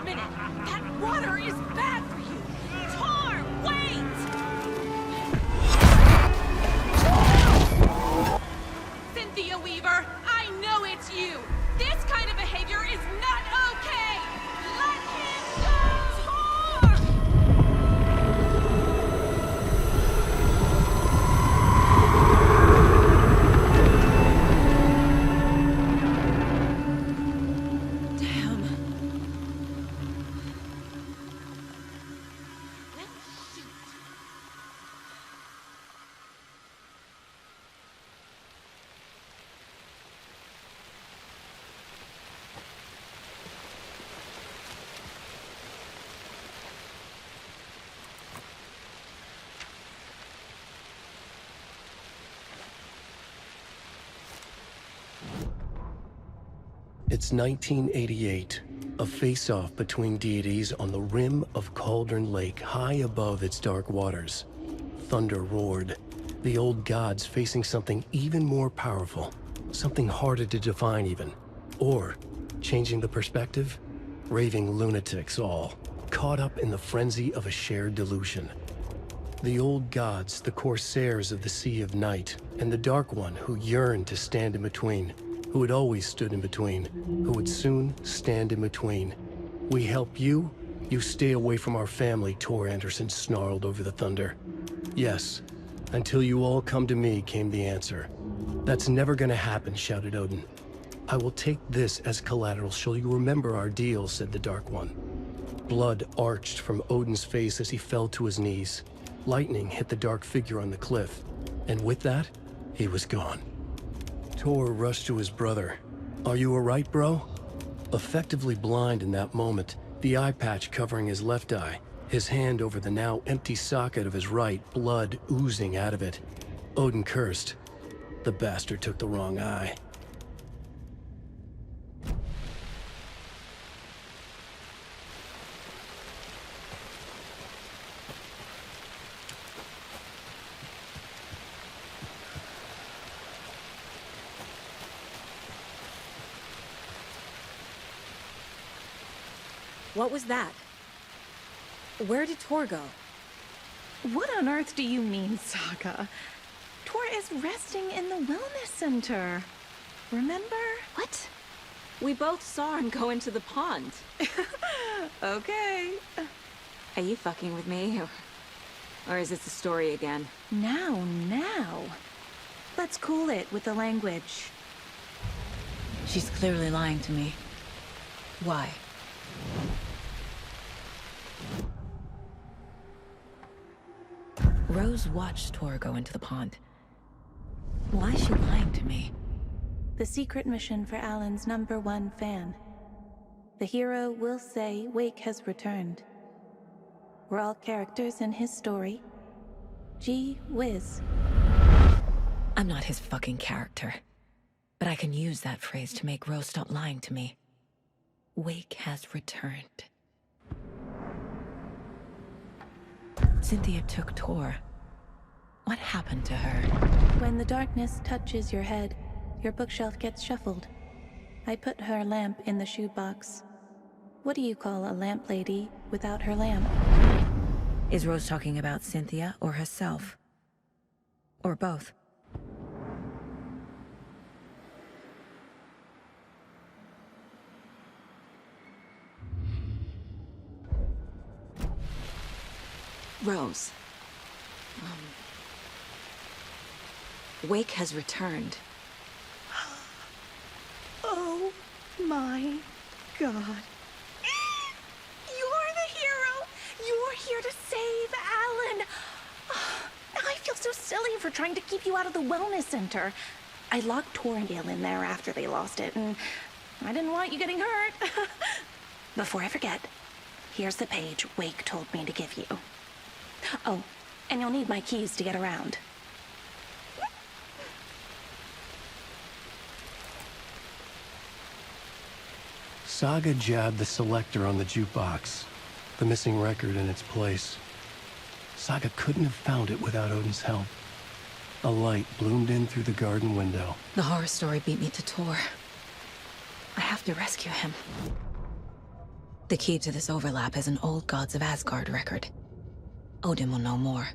minute! That water is bad for you! Tor, wait! Cynthia Weaver, I know it's you! This kind of behavior is not okay! Let him go! Tor! It's 1988, a face-off between deities on the rim of Cauldron Lake, high above its dark waters. Thunder roared, the old gods facing something even more powerful, something harder to define even. Or, changing the perspective, raving lunatics all, caught up in the frenzy of a shared delusion. The old gods, the corsairs of the Sea of Night, and the Dark One who yearned to stand in between, who had always stood in between, who would soon stand in between. We help you, you stay away from our family, Tor Anderson snarled over the thunder. Yes, until you all come to me, came the answer. That's never gonna happen, shouted Odin. I will take this as collateral, shall you remember our deal, said the Dark One. Blood arched from Odin's face as he fell to his knees. Lightning hit the dark figure on the cliff, and with that, he was gone. Tor rushed to his brother. Are you alright, bro? Effectively blind in that moment, the eye patch covering his left eye, his hand over the now empty socket of his right, blood oozing out of it. Odin cursed. The bastard took the wrong eye. What was that? Where did Tor go? What on earth do you mean, Saga? Tor is resting in the wellness center. Remember? What? We both saw him go into the pond. Okay. Are you fucking with me? Or is this a story again? Now. Let's cool it with the language. She's clearly lying to me. Why? Rose watched Tor go into the pond. Why is she lying to me? The secret mission for Alan's #1 fan. The hero will say Wake has returned. We're all characters in his story. Gee whiz. I'm not his fucking character. But I can use that phrase to make Rose stop lying to me. Wake has returned. Cynthia took Tor. What happened to her? When the darkness touches your head, your bookshelf gets shuffled. I put her lamp in the shoebox. What do you call a lamp lady without her lamp? Is Rose talking about Cynthia or herself? Or both? Rose. Wake has returned. Oh my God. You're the hero! You're here to save Alan! I feel so silly for trying to keep you out of the wellness center. I locked Torringale in there after they lost it, and I didn't want you getting hurt. Before I forget, here's the page Wake told me to give you. Oh, and you'll need my keys to get around. Saga jabbed the selector on the jukebox, the missing record in its place. Saga couldn't have found it without Odin's help. A light bloomed in through the garden window. The horror story beat me to Tor. I have to rescue him. The key to this overlap is an old Gods of Asgard record. Odin will know more.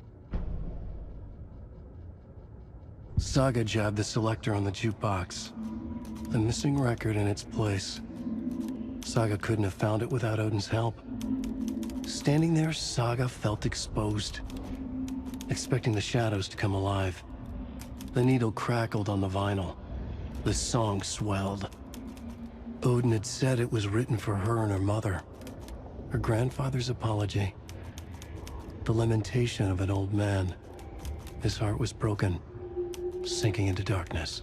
Saga jabbed the selector on the jukebox. The missing record in its place. Saga couldn't have found it without Odin's help. Standing there, Saga felt exposed, expecting the shadows to come alive. The needle crackled on the vinyl. The song swelled. Odin had said it was written for her and her mother. Her grandfather's apology. The lamentation of an old man. His heart was broken, sinking into darkness.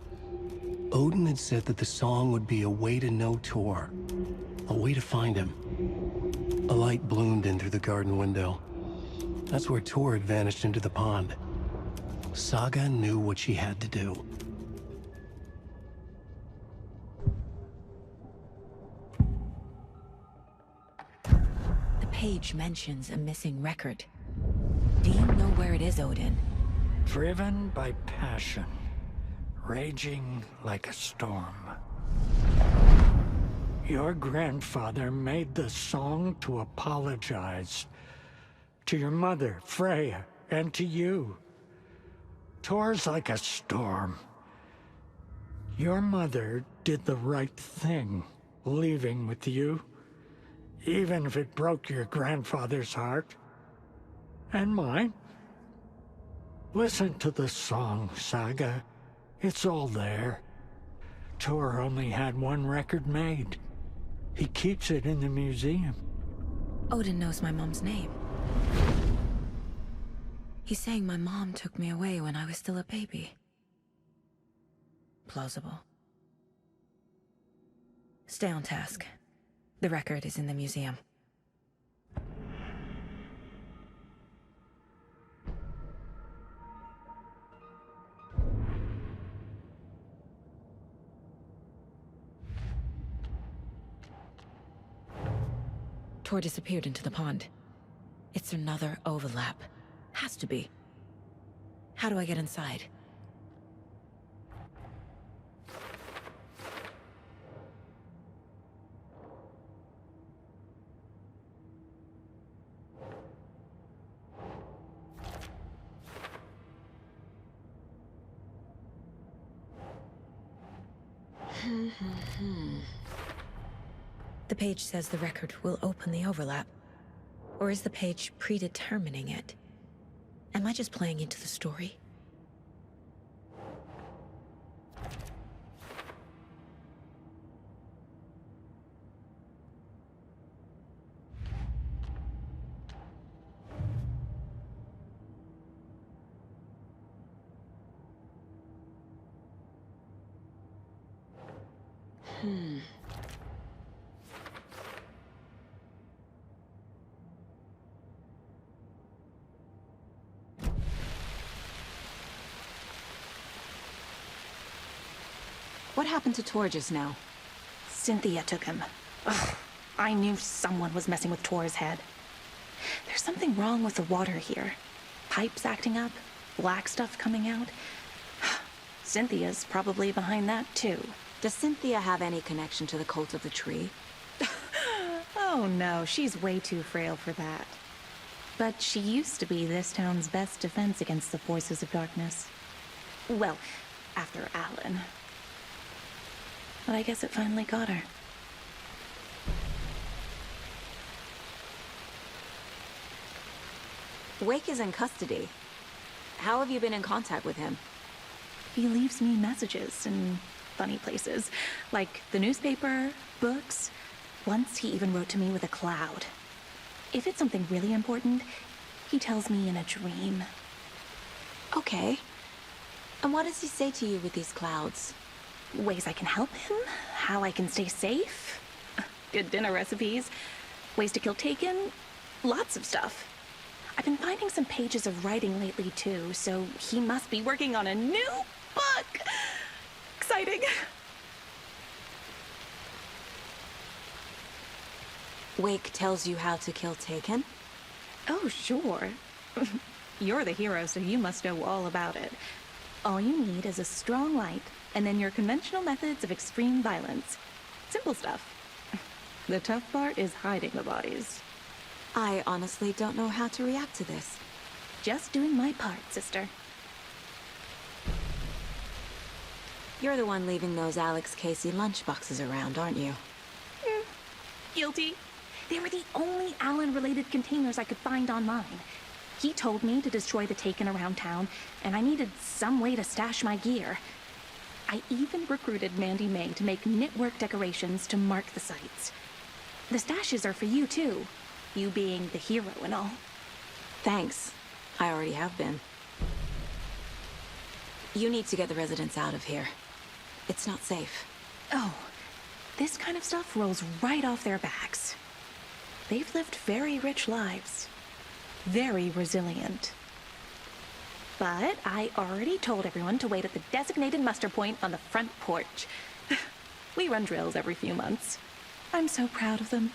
Odin had said that the song would be a way to know Tor, a way to find him. A light bloomed in through the garden window. That's where Tor had vanished into the pond. Saga knew what she had to do. The page mentions a missing record. Do you know where it is, Odin? Driven by passion, raging like a storm. Your grandfather made the song to apologize. To your mother, Freya, and to you. Tor's like a storm. Your mother did the right thing, leaving with you. Even if it broke your grandfather's heart. And mine. Listen to the song, Saga. It's all there. Tor only had one record made. He keeps it in the museum. Odin knows my mom's name. He's saying my mom took me away when I was still a baby. Plausible. Stay on task. The record is in the museum. Tor disappeared into the pond. It's another overlap. Has to be. How do I get inside? The page says the record will open the overlap. Or is the page predetermining it? Am I just playing into the story? What happened to Tor just now? Cynthia took him. Ugh, I knew someone was messing with Tor's head. There's something wrong with the water here. Pipes acting up, black stuff coming out. Cynthia's probably behind that too. Does Cynthia have any connection to the cult of the tree? Oh no, she's way too frail for that. But she used to be this town's best defense against the forces of darkness. Well, after Alan. But I guess it finally got her. Wake is in custody. How have you been in contact with him? He leaves me messages in funny places, like the newspaper, books. Once he even wrote to me with a cloud. If it's something really important, he tells me in a dream. Okay. And what does he say to you with these clouds? Ways I can help him, how I can stay safe, good dinner recipes, ways to kill Taken, lots of stuff. I've been finding some pages of writing lately too, so he must be working on a new book. Exciting. Wake tells you how to kill Taken? Oh, sure. You're the hero, so you must know all about it. All you need is a strong light, and then your conventional methods of extreme violence. Simple stuff. The tough part is hiding the bodies. I honestly don't know how to react to this. Just doing my part, sister. You're the one leaving those Alex Casey lunchboxes around, aren't you? Guilty. They were the only Alan-related containers I could find online. He told me to destroy the Taken around town, and I needed some way to stash my gear. I even recruited Mandy May to make knitwork decorations to mark the sites. The stashes are for you, too. You being the hero and all. Thanks. I already have been. You need to get the residents out of here. It's not safe. Oh, this kind of stuff rolls right off their backs. They've lived very rich lives. Very resilient. But I already told everyone to wait at the designated muster point on the front porch. We run drills every few months. I'm so proud of them.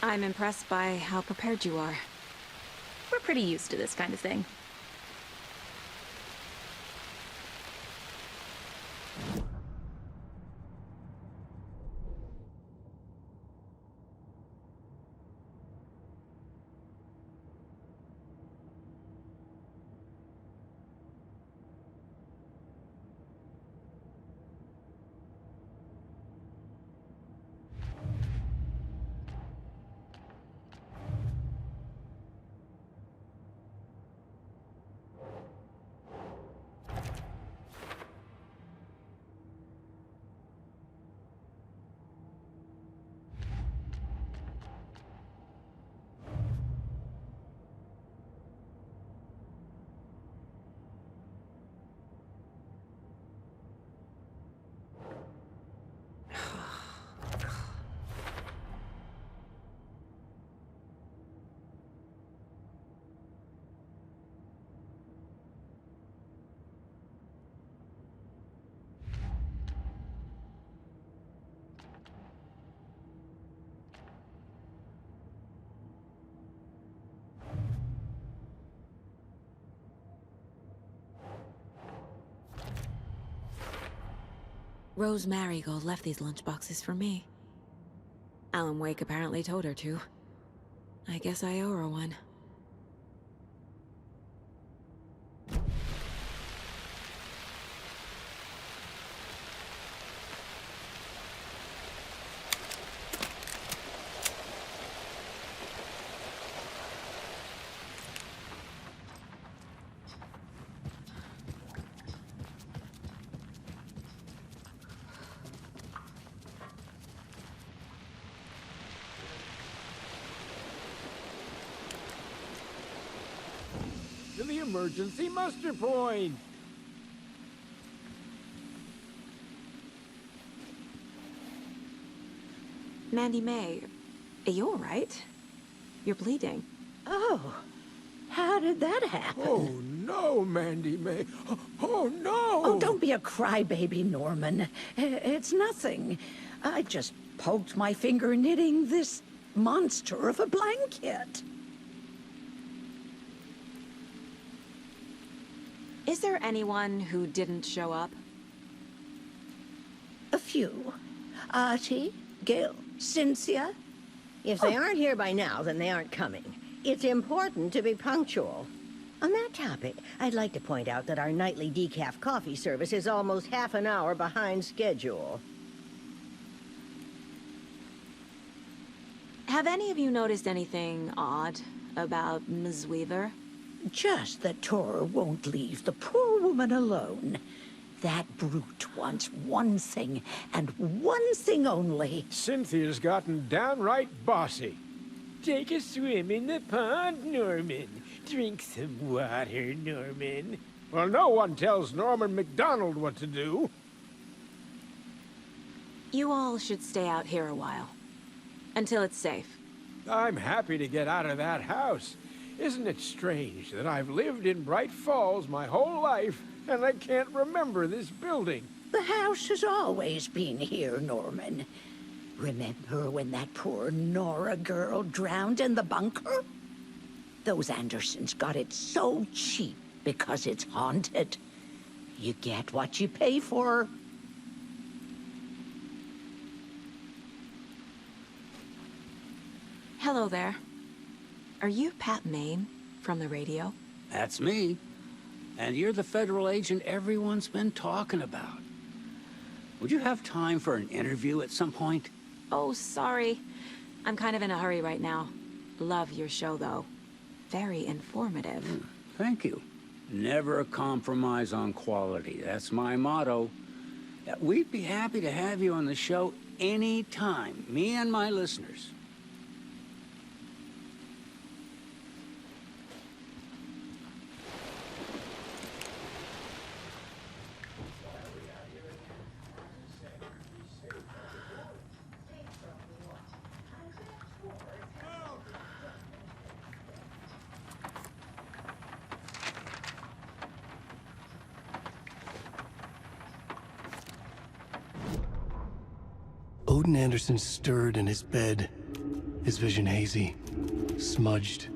I'm impressed by how prepared you are. We're pretty used to this kind of thing. Rose Marigold left these lunchboxes for me. Alan Wake apparently told her to. I guess I owe her one. To the emergency muster point. Mandy May, are you all right? You're bleeding. Oh, how did that happen? Oh, no, Mandy May. Oh, no! Oh, don't be a crybaby, Norman. It's nothing. I just poked my finger knitting this monster of a blanket. Is there anyone who didn't show up? A few. Artie, Gil, Cynthia. If they aren't here by now, then they aren't coming. It's important to be punctual. On that topic, I'd like to point out that our nightly decaf coffee service is almost half an hour behind schedule. Have any of you noticed anything odd about Ms. Weaver? Just that Tor won't leave the poor woman alone. That brute wants one thing, and one thing only. Cynthia's gotten downright bossy. Take a swim in the pond, Norman. Drink some water, Norman. Well, no one tells Norman MacDonald what to do. You all should stay out here a while. Until it's safe. I'm happy to get out of that house. Isn't it strange that I've lived in Bright Falls my whole life, and I can't remember this building? The house has always been here, Norman. Remember when that poor Nora girl drowned in the bunker? Those Andersons got it so cheap because it's haunted. You get what you pay for. Hello there. Are you Pat Maine from the radio? That's me. And you're the federal agent everyone's been talking about. Would you have time for an interview at some point? Oh, sorry. I'm kind of in a hurry right now. Love your show, though. Very informative. Thank you. Never compromise on quality. That's my motto. We'd be happy to have you on the show anytime, me and my listeners. Odin Anderson stirred in his bed, his vision hazy, smudged.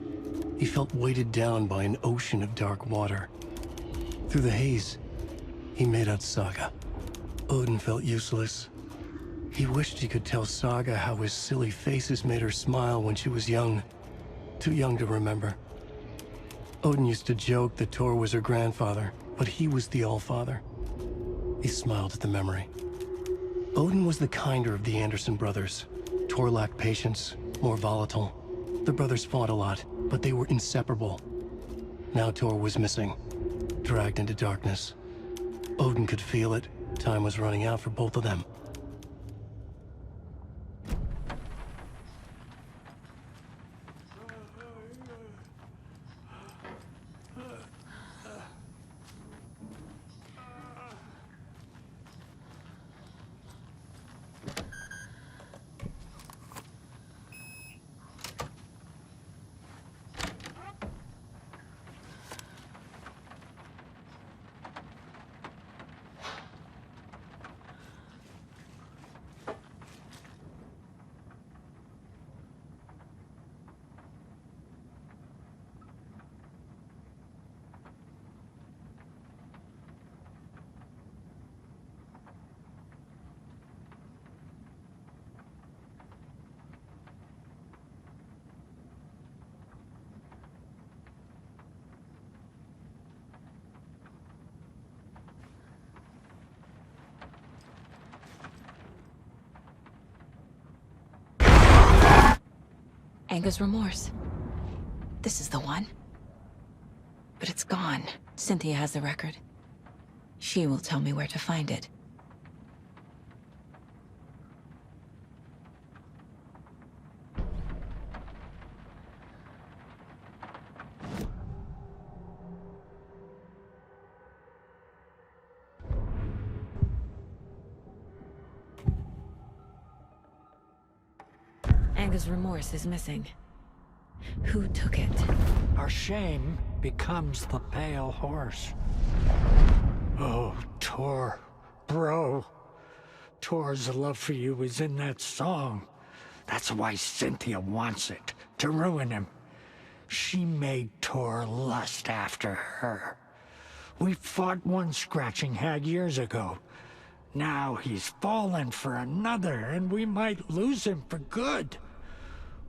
He felt weighted down by an ocean of dark water. Through the haze, he made out Saga. Odin felt useless. He wished he could tell Saga how his silly faces made her smile when she was young. Too young to remember. Odin used to joke that Tor was her grandfather, but he was the Allfather. He smiled at the memory. Odin was the kinder of the Anderson brothers. Tor lacked patience, more volatile. The brothers fought a lot, but they were inseparable. Now Tor was missing, dragged into darkness. Odin could feel it. Time was running out for both of them. Anger's remorse. This is the one. But it's gone. Cynthia has the record. She will tell me where to find it. Anger's remorse is missing. Who took it? Our shame becomes the pale horse. Oh, Tor. Bro. Tor's love for you is in that song. That's why Cynthia wants it, to ruin him. She made Tor lust after her. We fought one scratching hag years ago. Now he's fallen for another, and we might lose him for good.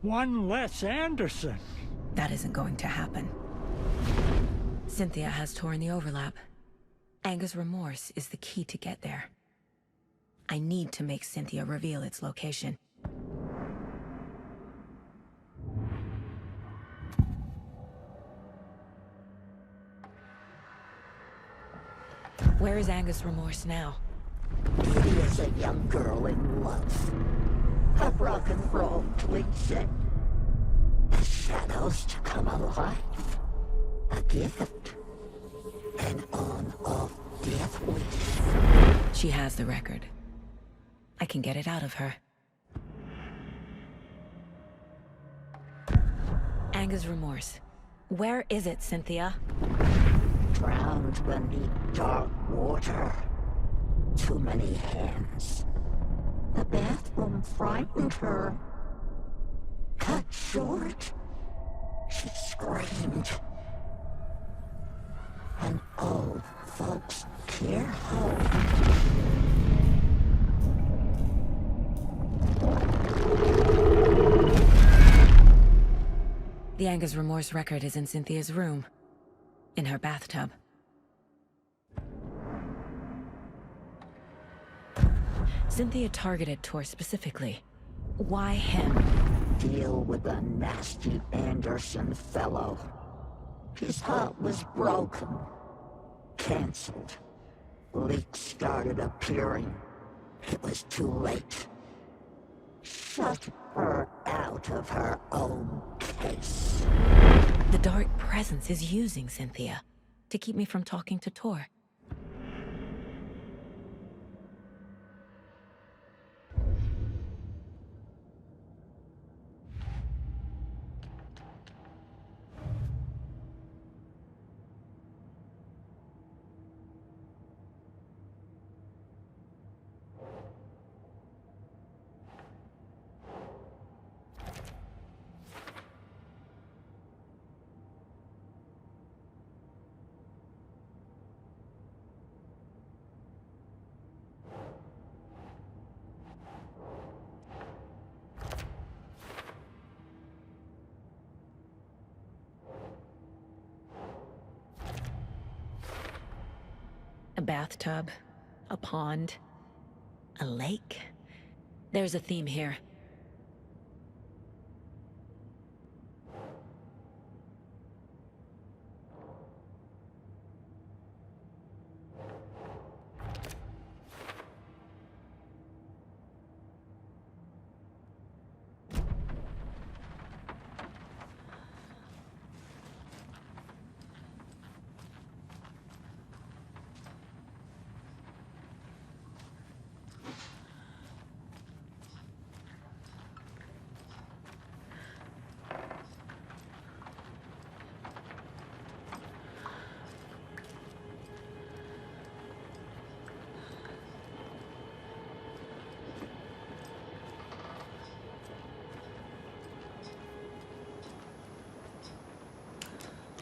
One less Anderson. That isn't going to happen. Cynthia has Tor in the overlap. Anger's remorse is the key to get there. I need to make Cynthia reveal its location. Where is Anger's remorse now? He is a young girl in love. A rock and roll twinset. The shadows to come alive. A gift. An on-off death wish. She has the record. I can get it out of her. Anger's remorse. Where is it, Cynthia? Drowned beneath dark water. Too many hands. The bathroom frightened her. Cut short. She screamed. And old folks care home. The Anger's Remorse record is in Cynthia's room. In her bathtub. Cynthia targeted Tor specifically. Why him? Deal with the nasty Anderson fellow. His heart was broken. Cancelled. Leaks started appearing. It was too late. Shut her out of her own case. The Dark Presence is using Cynthia to keep me from talking to Tor. A bathtub, a pond, a lake. There's a theme here.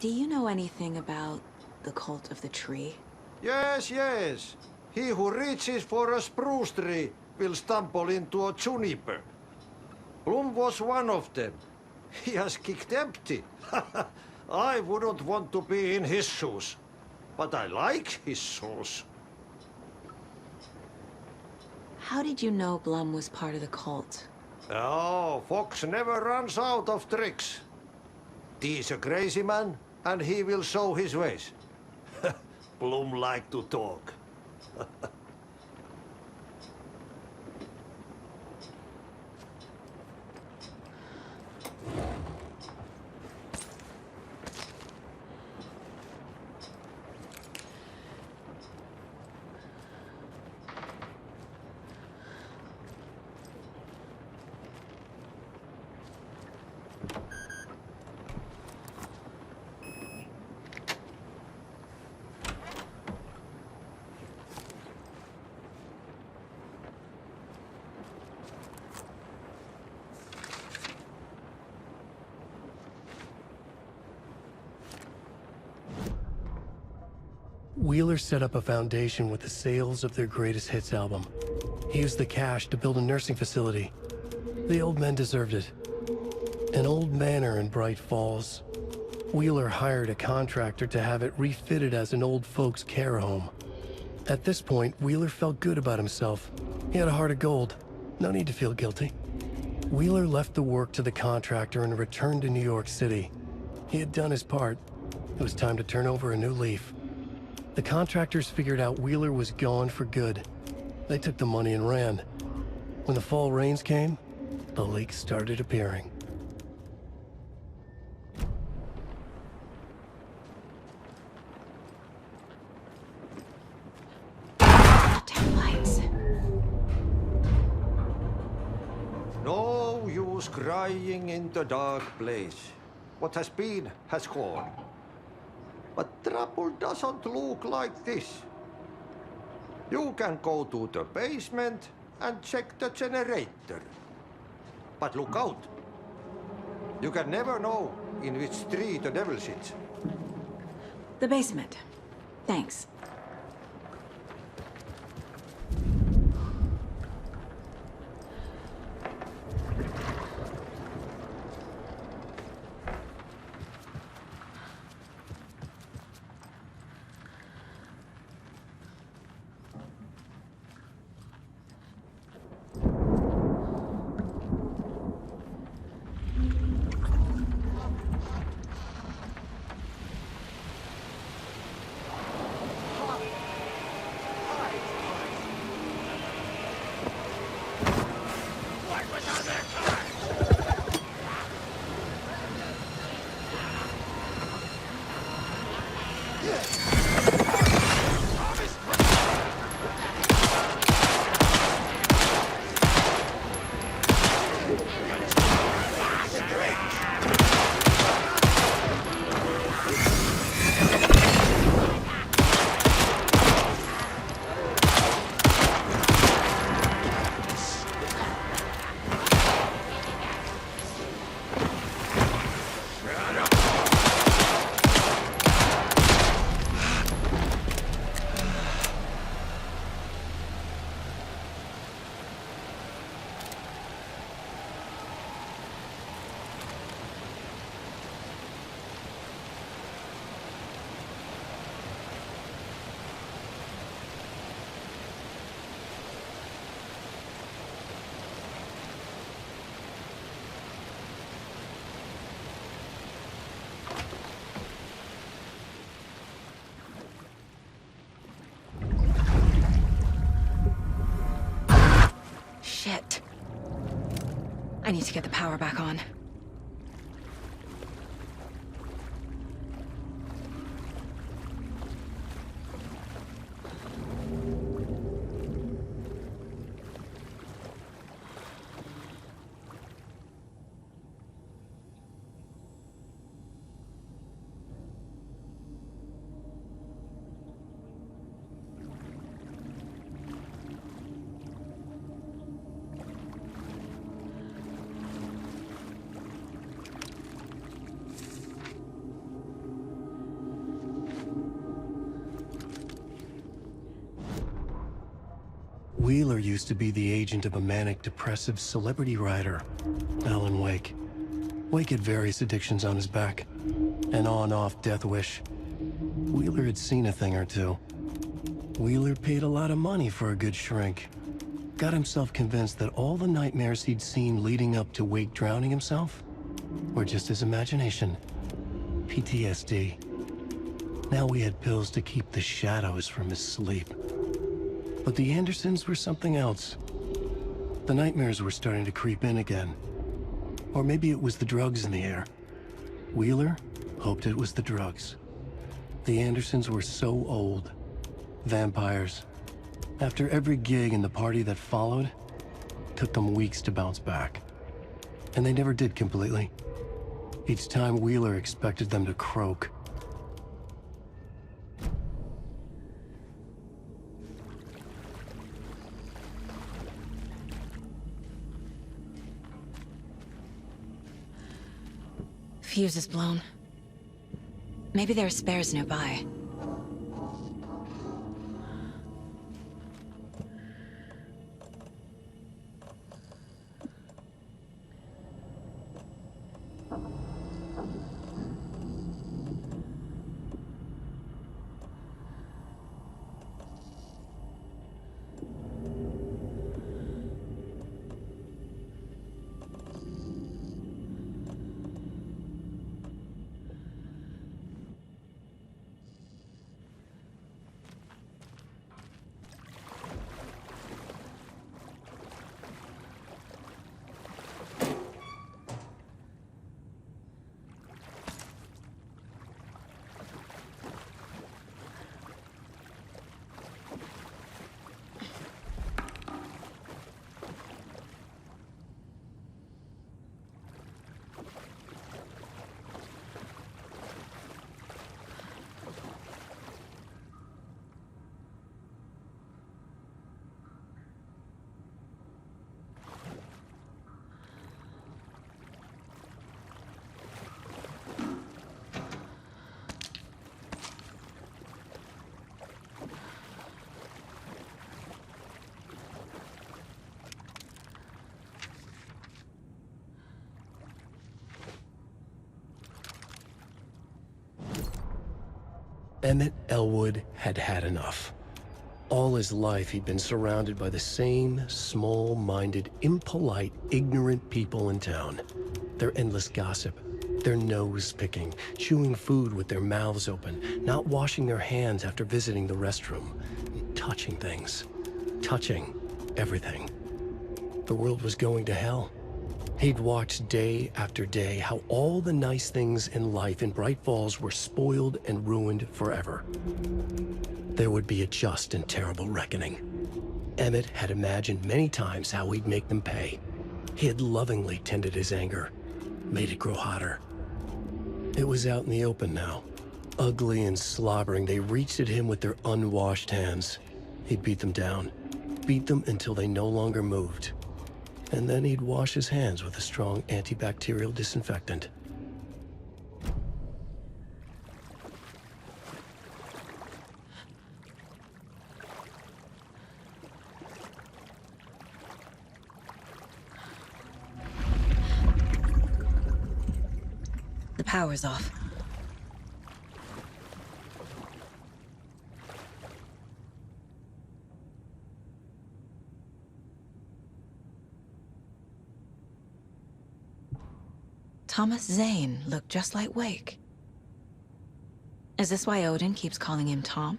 Do you know anything about the Cult of the Tree? Yes, yes. He who reaches for a spruce tree will stumble into a juniper. Bloom was one of them. He has kicked empty. I wouldn't want to be in his shoes. But I like his shoes. How did you know Blum was part of the cult? Oh, Fox never runs out of tricks. He's a crazy man, and he will show his ways. Bloom like to talk. Wheeler set up a foundation with the sales of their greatest hits album. He used the cash to build a nursing facility. The old men deserved it. An old manor in Bright Falls. Wheeler hired a contractor to have it refitted as an old folks' care home. At this point, Wheeler felt good about himself. He had a heart of gold. No need to feel guilty. Wheeler left the work to the contractor and returned to New York City. He had done his part. It was time to turn over a new leaf. The contractors figured out Wheeler was gone for good. They took the money and ran. When the fall rains came, the leaks started appearing. Taillights. No use crying in the dark place. What has been has gone. But trouble doesn't look like this. You can go to the basement and check the generator. But look out. You can never know in which tree the devil sits. The basement. Thanks. Shit. I need to get the power back on. Wheeler used to be the agent of a manic-depressive celebrity writer, Alan Wake. Wake had various addictions on his back, an on-off death wish. Wheeler had seen a thing or two. Wheeler paid a lot of money for a good shrink. Got himself convinced that all the nightmares he'd seen leading up to Wake drowning himself were just his imagination. PTSD. Now we had pills to keep the shadows from his sleep. But the Andersons were something else. The nightmares were starting to creep in again. Or maybe it was the drugs in the air. Wheeler hoped it was the drugs. The Andersons were so old. Vampires. After every gig and the party that followed, it took them weeks to bounce back. And they never did completely. Each time Wheeler expected them to croak. Fuse is blown. Maybe there are spares nearby. Emmett Elwood had had enough. All his life, he'd been surrounded by the same small-minded, impolite, ignorant people in town. Their endless gossip, their nose-picking, chewing food with their mouths open, not washing their hands after visiting the restroom, and touching things. Touching everything. The world was going to hell. He'd watched day after day how all the nice things in life in Bright Falls were spoiled and ruined forever. There would be a just and terrible reckoning. Emmett had imagined many times how he'd make them pay. He had lovingly tended his anger, made it grow hotter. It was out in the open now. Ugly and slobbering, they reached at him with their unwashed hands. He'd beat them down, beat them until they no longer moved. And then he'd wash his hands with a strong antibacterial disinfectant. The power's off. Thomas Zane looked just like Wake. Is this why Odin keeps calling him Tom?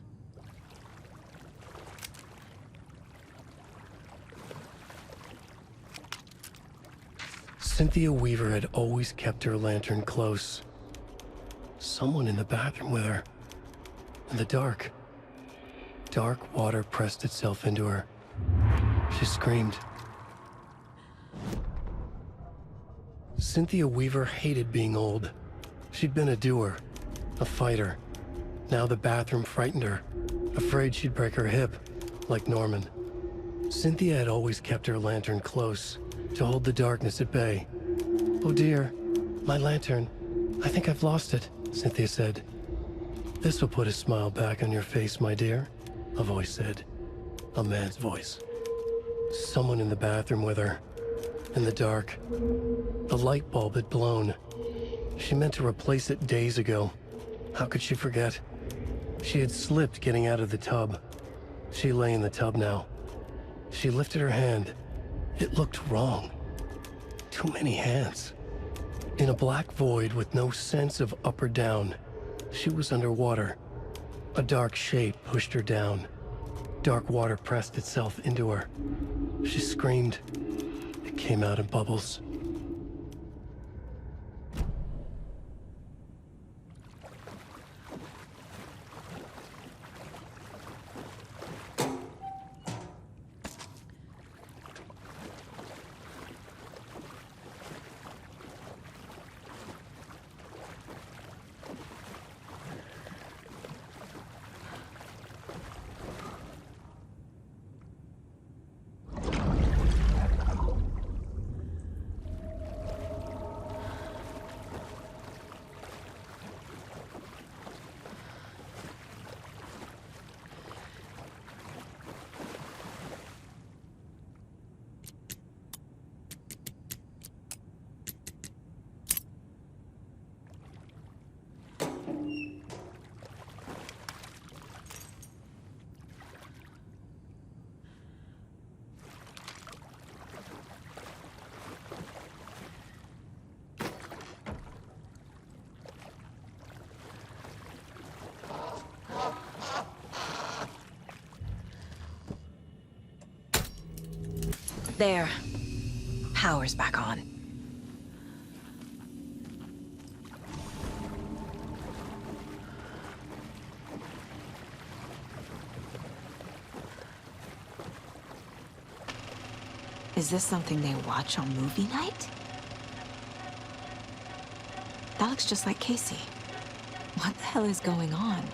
Cynthia Weaver had always kept her lantern close. Someone in the bathroom with her. In the dark. Dark water pressed itself into her. She screamed. Cynthia Weaver hated being old. She'd been a doer, a fighter. Now the bathroom frightened her, afraid she'd break her hip, like Norman. Cynthia had always kept her lantern close, to hold the darkness at bay. "Oh dear, my lantern. I think I've lost it," Cynthia said. "This will put a smile back on your face, my dear," a voice said. A man's voice. Someone in the bathroom with her. In the dark. The light bulb had blown. She meant to replace it days ago. How could she forget? She had slipped getting out of the tub. She lay in the tub now. She lifted her hand. It looked wrong. Too many hands. In a black void with no sense of up or down, she was underwater. A dark shape pushed her down. Dark water pressed itself into her. She screamed. It came out in bubbles. There. Power's back on. Is this something they watch on movie night? That looks just like Casey. What the hell is going on?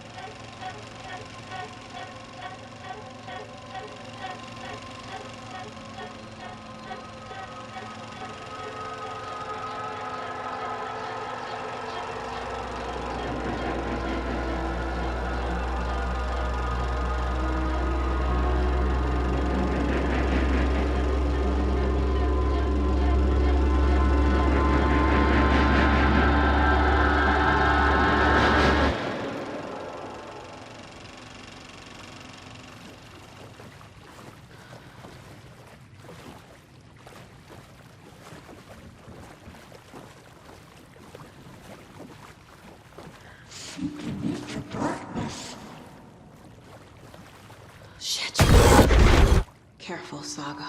Shit. Careful, Saga.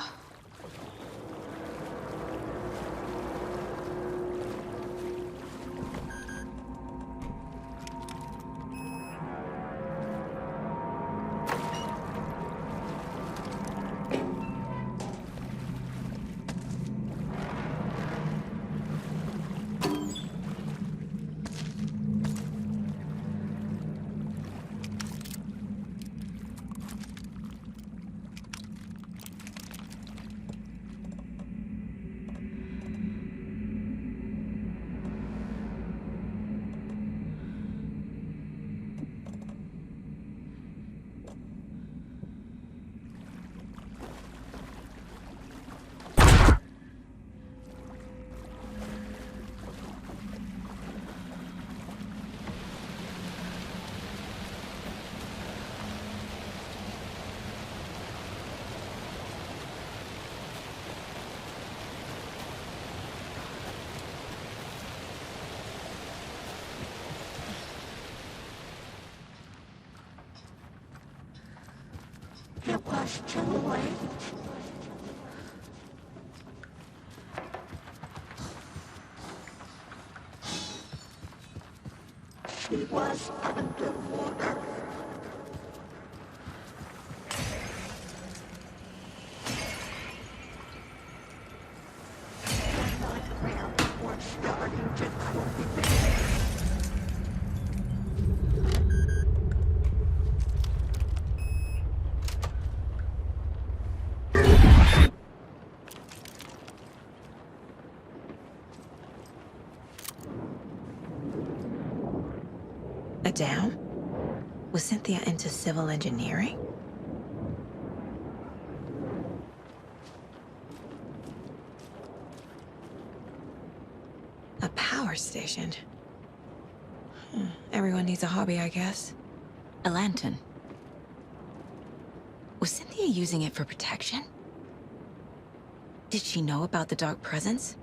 It was too late. She was underwater. The nightmare was starting to cultivate. A dam? Was Cynthia into civil engineering? A power station? Everyone needs a hobby, I guess. A lantern. Was Cynthia using it for protection? Did she know about the dark presence?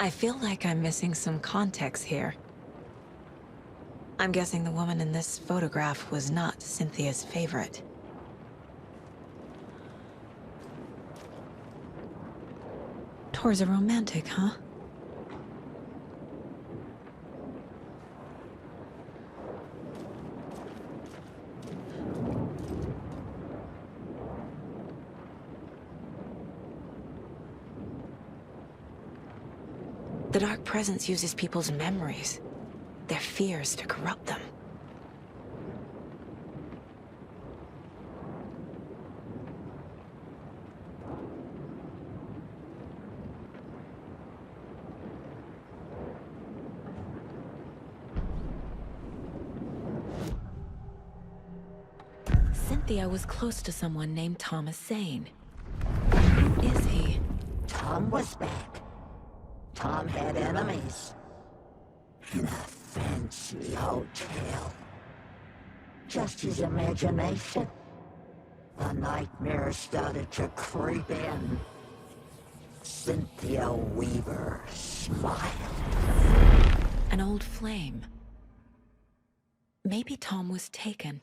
I feel like I'm missing some context here. I'm guessing the woman in this photograph was not Cynthia's favorite. Tor's a romantic, huh? The dark presence uses people's memories, their fears to corrupt them. Cynthia was close to someone named Thomas Zane. Who is he? Tom was back. Tom had enemies. In a fancy hotel. Just his imagination. The nightmare started to creep in. Cynthia Weaver smiled. An old flame. Maybe Tom was taken.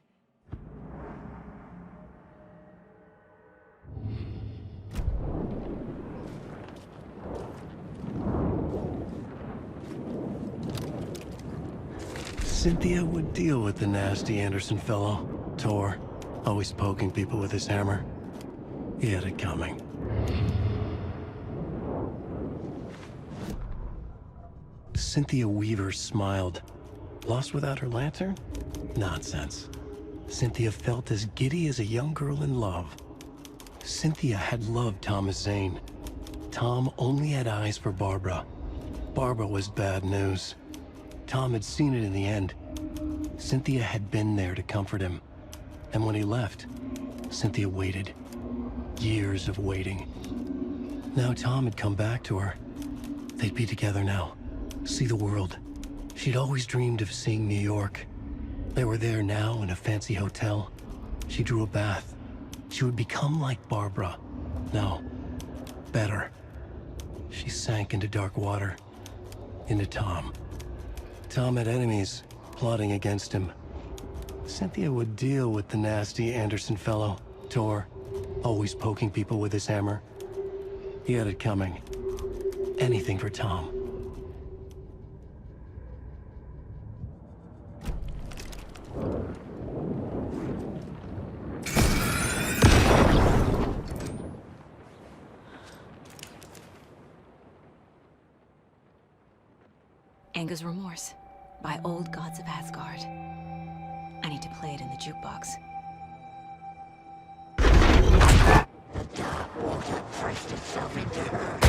Cynthia would deal with the nasty Anderson fellow, Tor, always poking people with his hammer. He had it coming. Cynthia Weaver smiled. Lost without her lantern? Nonsense. Cynthia felt as giddy as a young girl in love. Cynthia had loved Thomas Zane. Tom only had eyes for Barbara. Barbara was bad news. Tom had seen it in the end. Cynthia had been there to comfort him. And when he left, Cynthia waited. Years of waiting. Now Tom had come back to her. They'd be together now. See the world. She'd always dreamed of seeing New York. They were there now in a fancy hotel. She drew a bath. She would become like Barbara. No, better. She sank into dark water. Into Tom. Tom had enemies plotting against him. Cynthia would deal with the nasty Anderson fellow, Tor, always poking people with his hammer. He had it coming. Anything for Tom. Anger's Remorse by Old Gods of Asgard. I need to play it in the jukebox. The dark water pressed itself into her.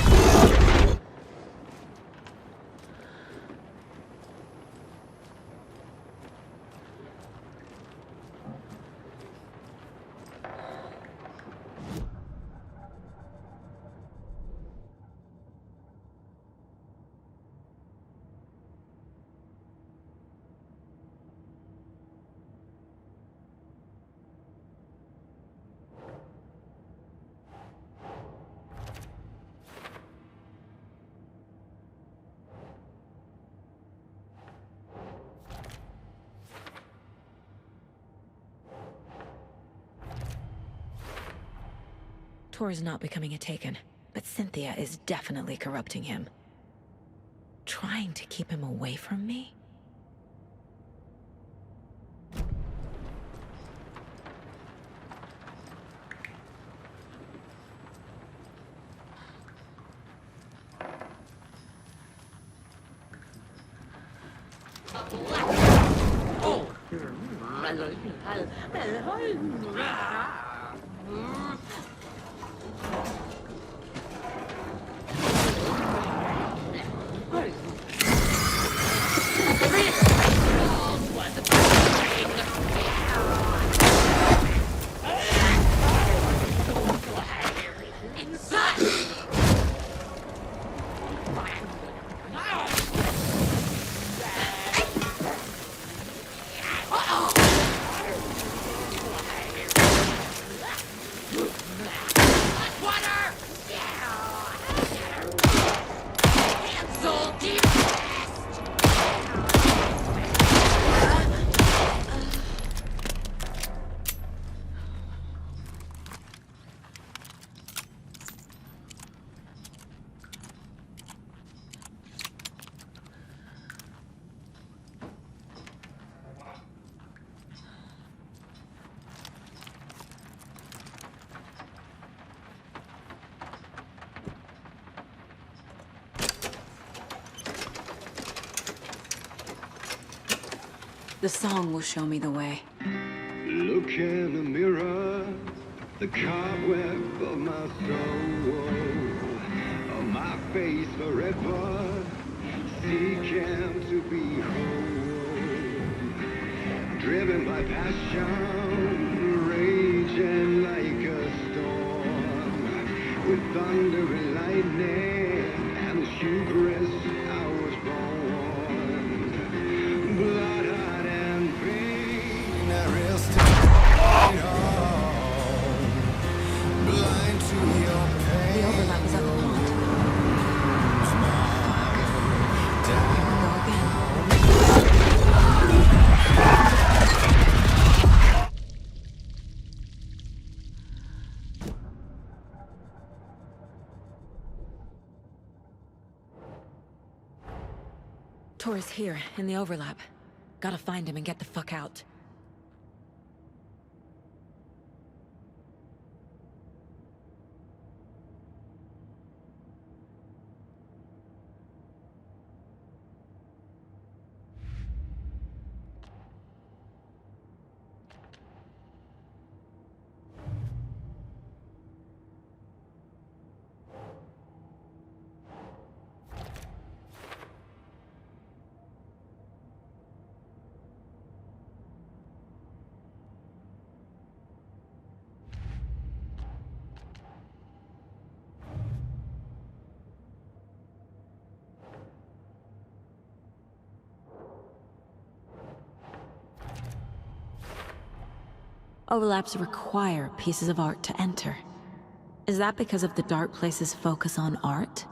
Tor is not becoming a Taken, but Cynthia is definitely corrupting him. Trying to keep him away from me? The song will show me the way. Look in the mirror, the cobweb of my soul, on my face forever, seeking to be whole. Driven by passion, raging like a storm, with thunder and lightning and hubris I was born. Blood and pain, I rest home, blind to your pain. The overlap is at the pond. Tor is here, in the overlap. Gotta find him and get the fuck out. Overlaps require pieces of art to enter. Is that because of the Dark Place's focus on art?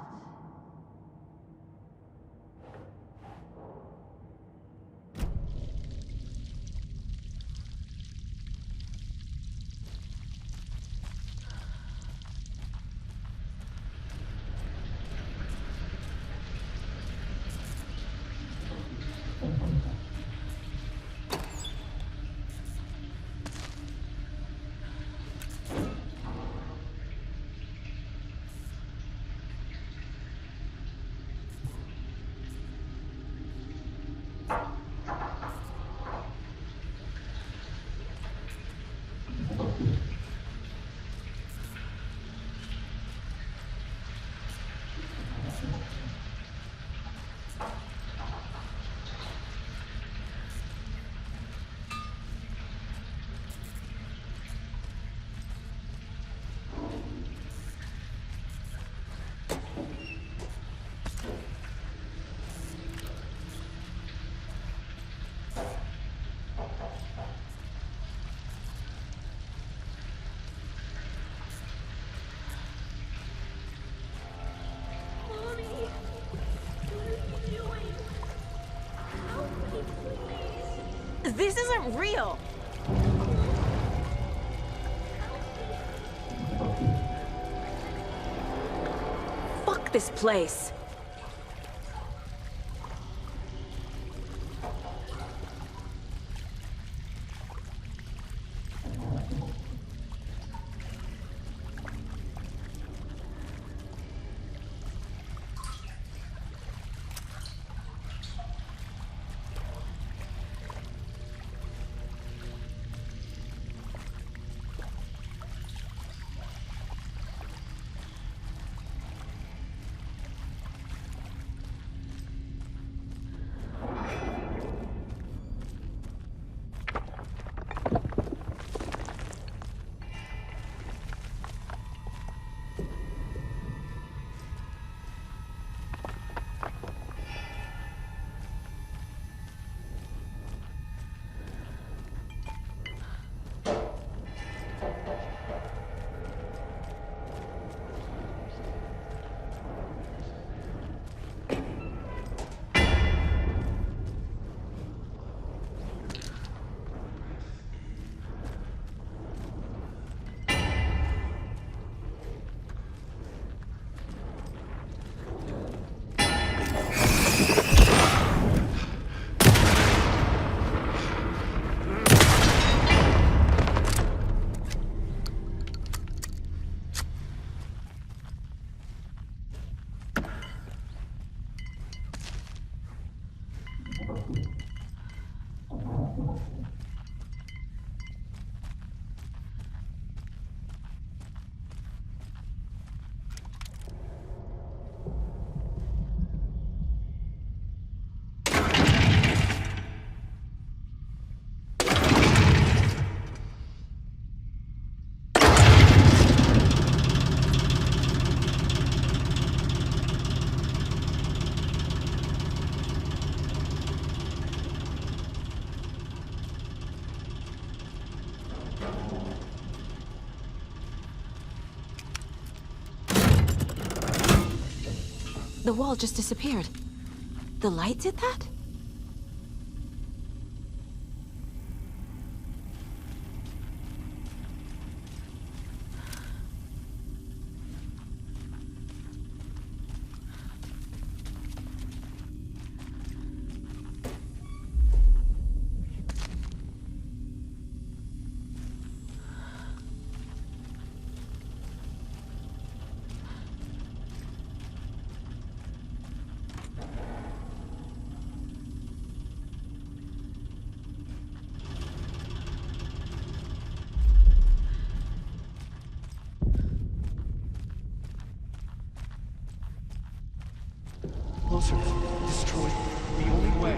This isn't real! this place. The wall just disappeared. The light did that? Closer. Destroy. The only way.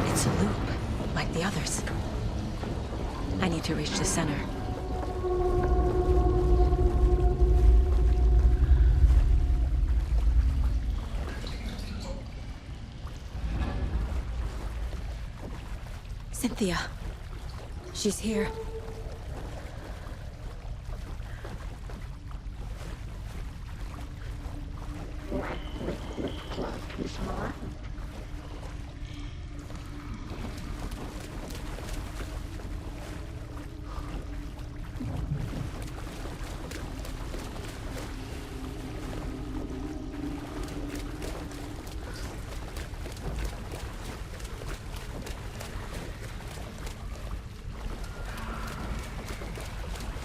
It's a loop, like the others. I need to reach the center. Cynthia. She's here.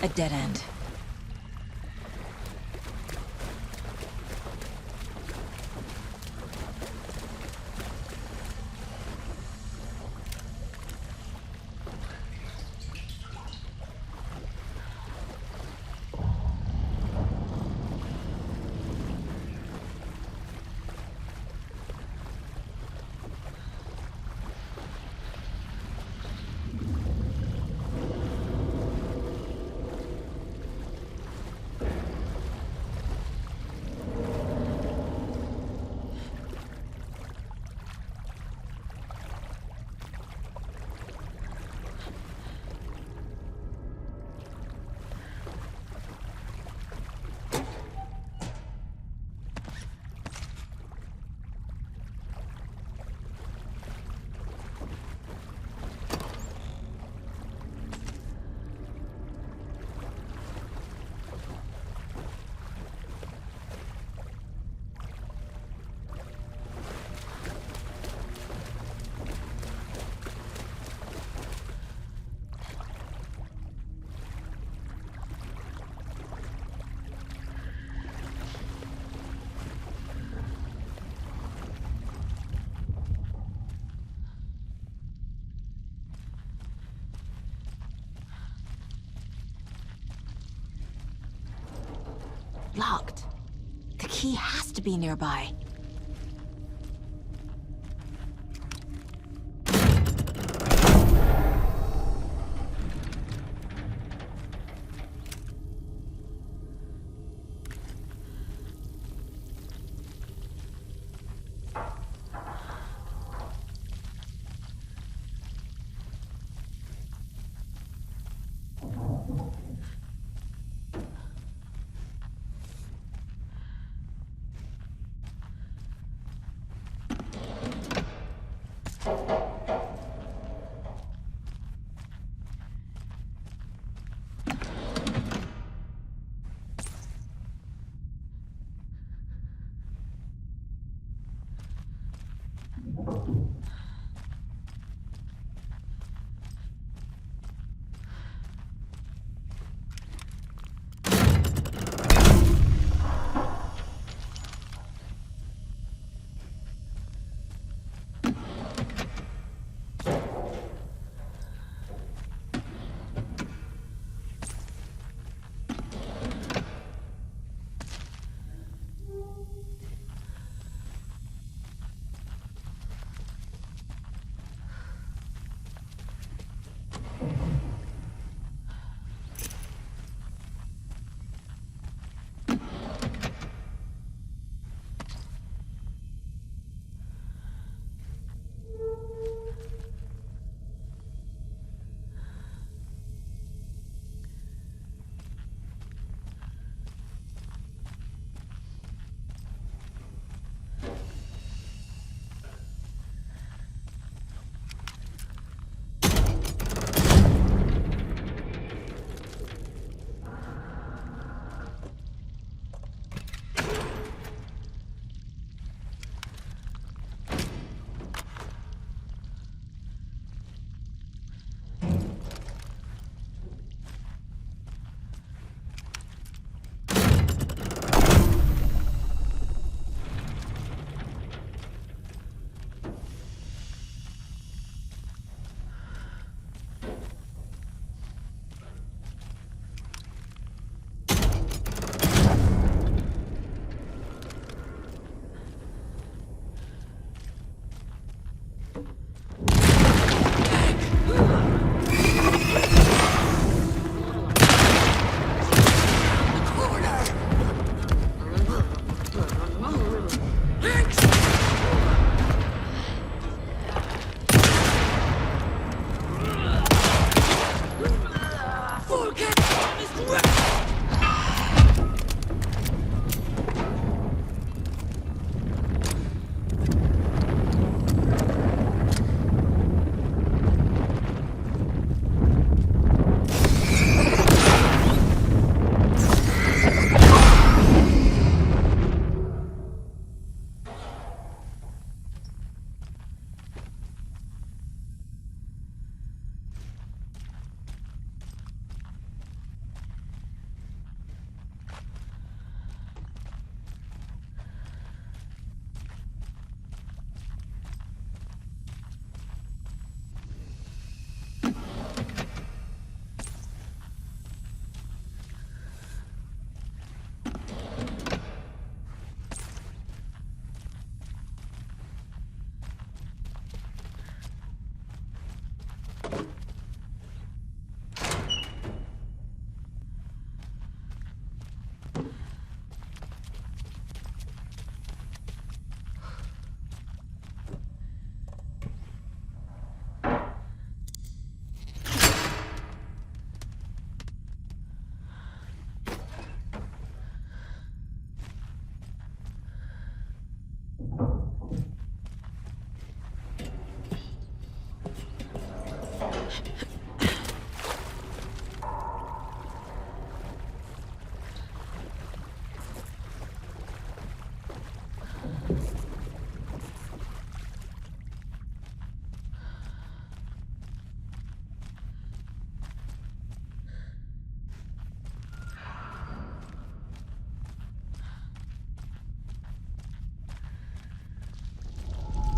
A dead end. Locked. The key has to be nearby.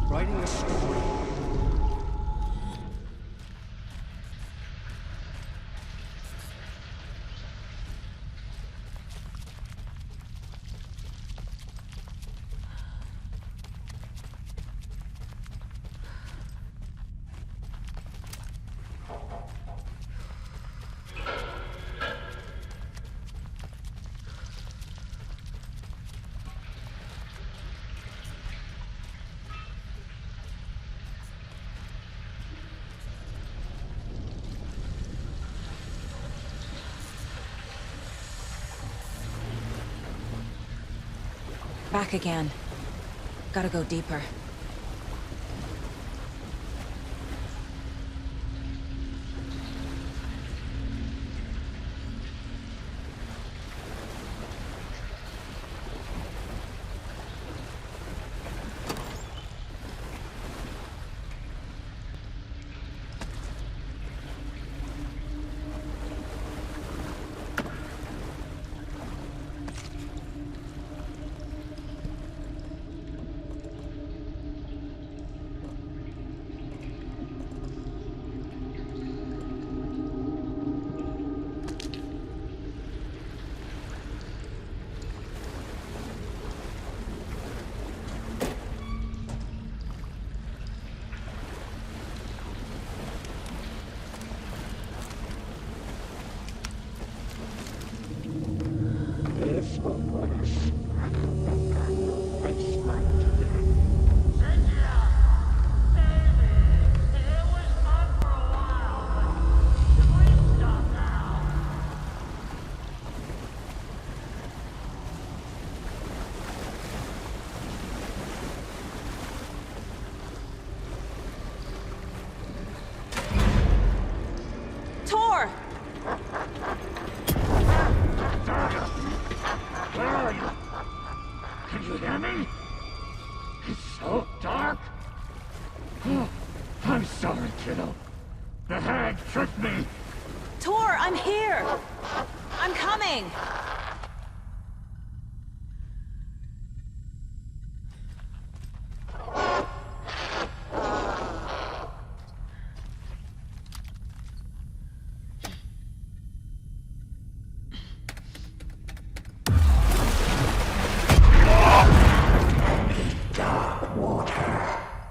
Writing a story. Back again. Gotta go deeper.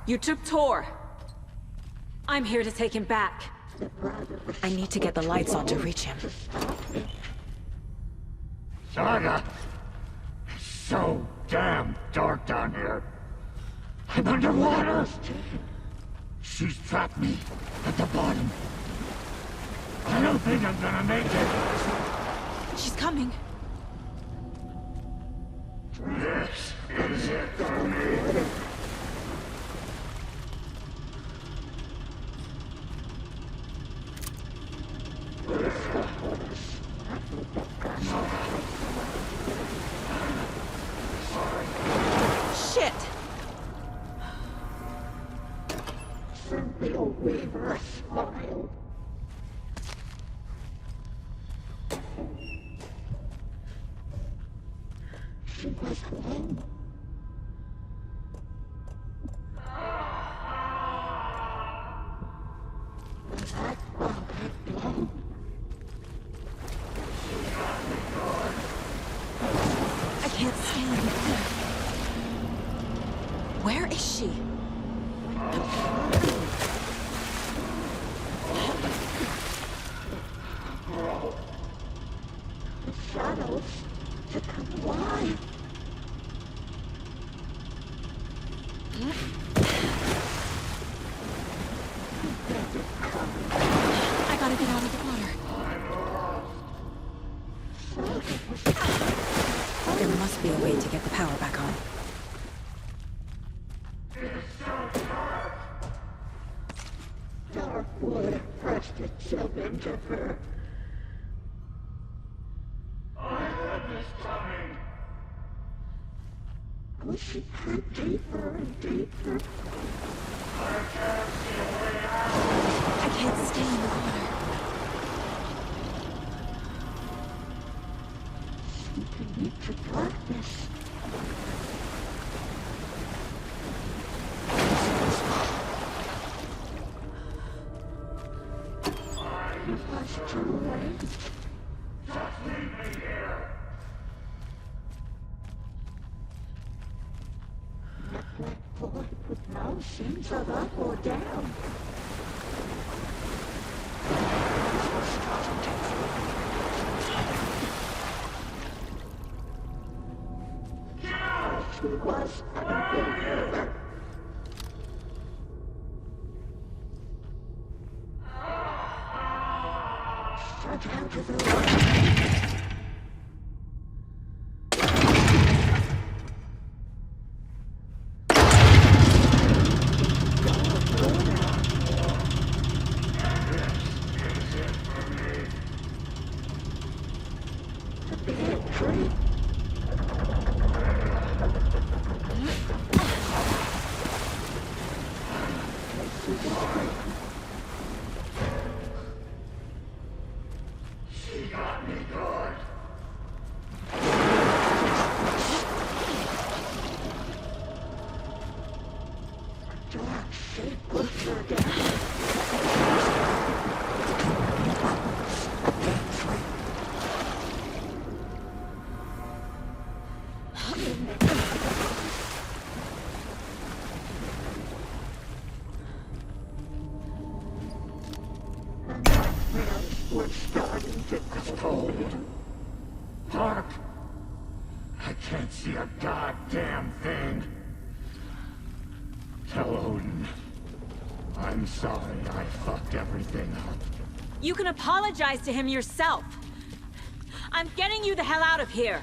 You took Tor. I'm here to take him back. I need to get the lights on to reach him. Saga! It's so damn dark down here. I'm underwater! She's trapped me at the bottom. I don't think I'm gonna make it. She's coming. This is it for me. Shit! Cynthia Weaver smiled. She was home. I can't stand it. Where is she? The shadows become alive. I gotta get out of the water. There must be a way to get the power back on. Dark wood pressed itself into her. I heard this coming. Pushing her deeper and deeper. I can't see a way out. I can't stay in the water. Sinking into darkness. It was too late. Just leave me here. The black void with no sense of up or down. She was unaware. Shut out of the light. We're starting to get cold. Hark! I can't see a goddamn thing. Tell Odin. I'm sorry I fucked everything up. You can apologize to him yourself. I'm getting you the hell out of here.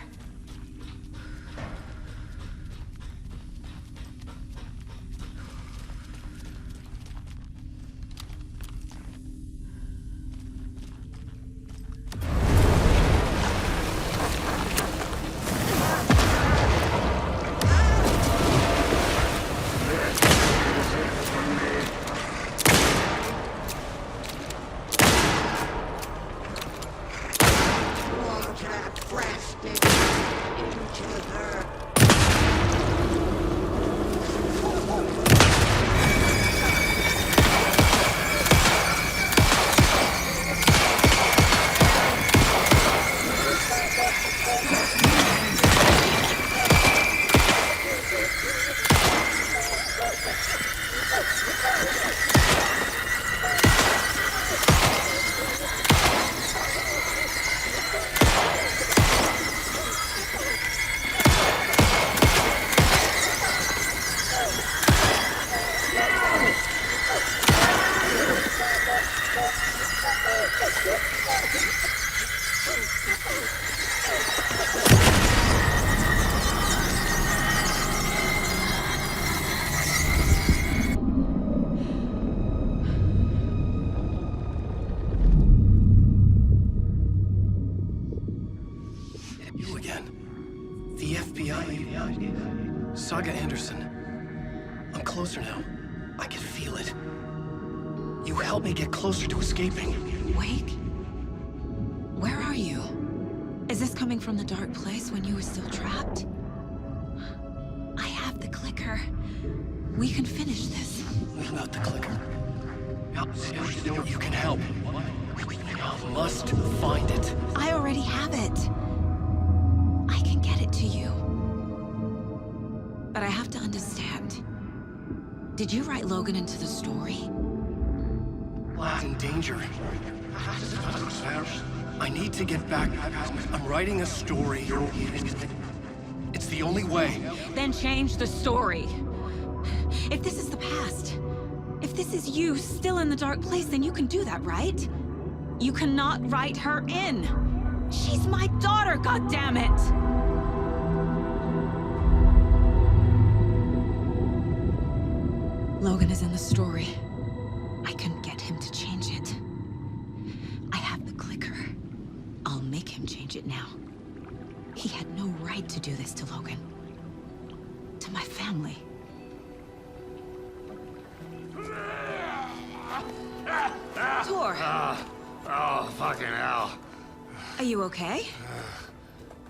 You again. The FBI. Saga Anderson. I'm closer now. I can feel it. You helped me get closer to escaping. Wait. Where are you? Is this coming from the dark place when you were still trapped? I have the clicker. We can finish this. What about the clicker? You can help. I must find it. I already have it. I can get it to you. But I have to understand. Did you write Logan into the story? Lad's in danger. I need to get back. I'm writing a story. It's the only way. Then change the story. If this is the past, if this is you still in the dark place, then you can do that, right? You cannot write her in. She's my daughter, goddammit! Logan is in the story. I can get him to change it. I have the clicker. I'll make him change it now. He had no right to do this to Logan. To my family. Tor! Oh, fucking hell. Are you okay?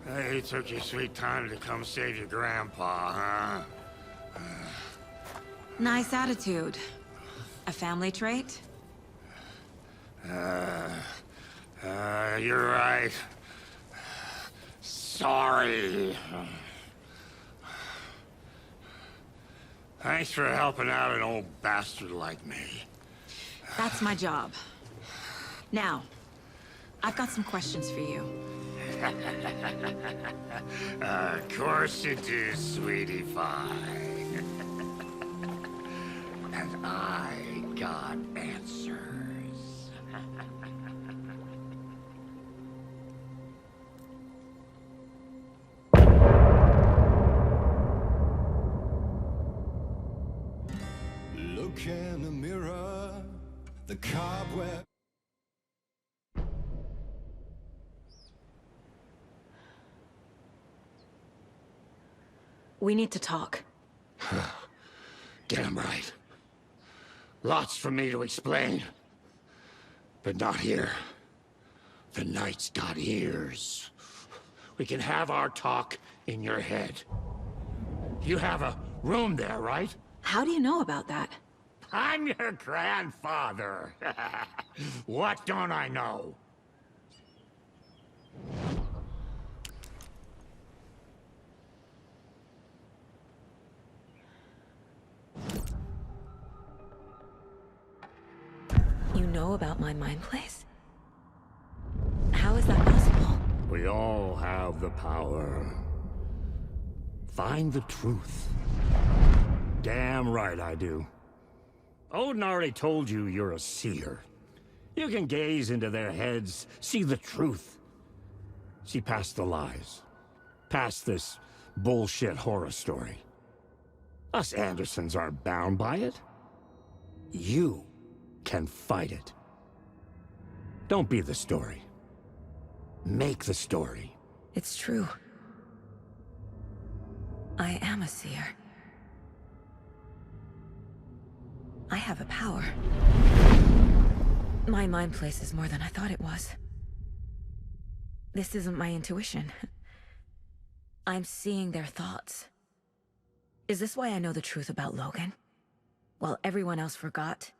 Hey, you took your sweet time to come save your grandpa, huh? Nice attitude. A family trait? You're right. Sorry. Thanks for helping out an old bastard like me. That's my job. Now, I've got some questions for you. Of course you do, sweetie pie. And I got answers. Look in the mirror, the cobweb. We need to talk. Damn right. Lots for me to explain. But not here. The night's got ears. We can have our talk in your head. You have a room there, right? How do you know about that? I'm your grandfather. What don't I know? know about my mind place? How is that possible? We all have the power. Find the truth. Damn right I do. Odin already told you you're a seer. You can gaze into their heads, see the truth. See past the lies. Past this bullshit horror story. Us Andersons aren't bound by it. You can fight it. Don't be the story. Make the story. It's true. I am a seer. I have a power. My mind place is more than I thought it was. This isn't my intuition. I'm seeing their thoughts. Is this why I know the truth about Logan? While everyone else forgot?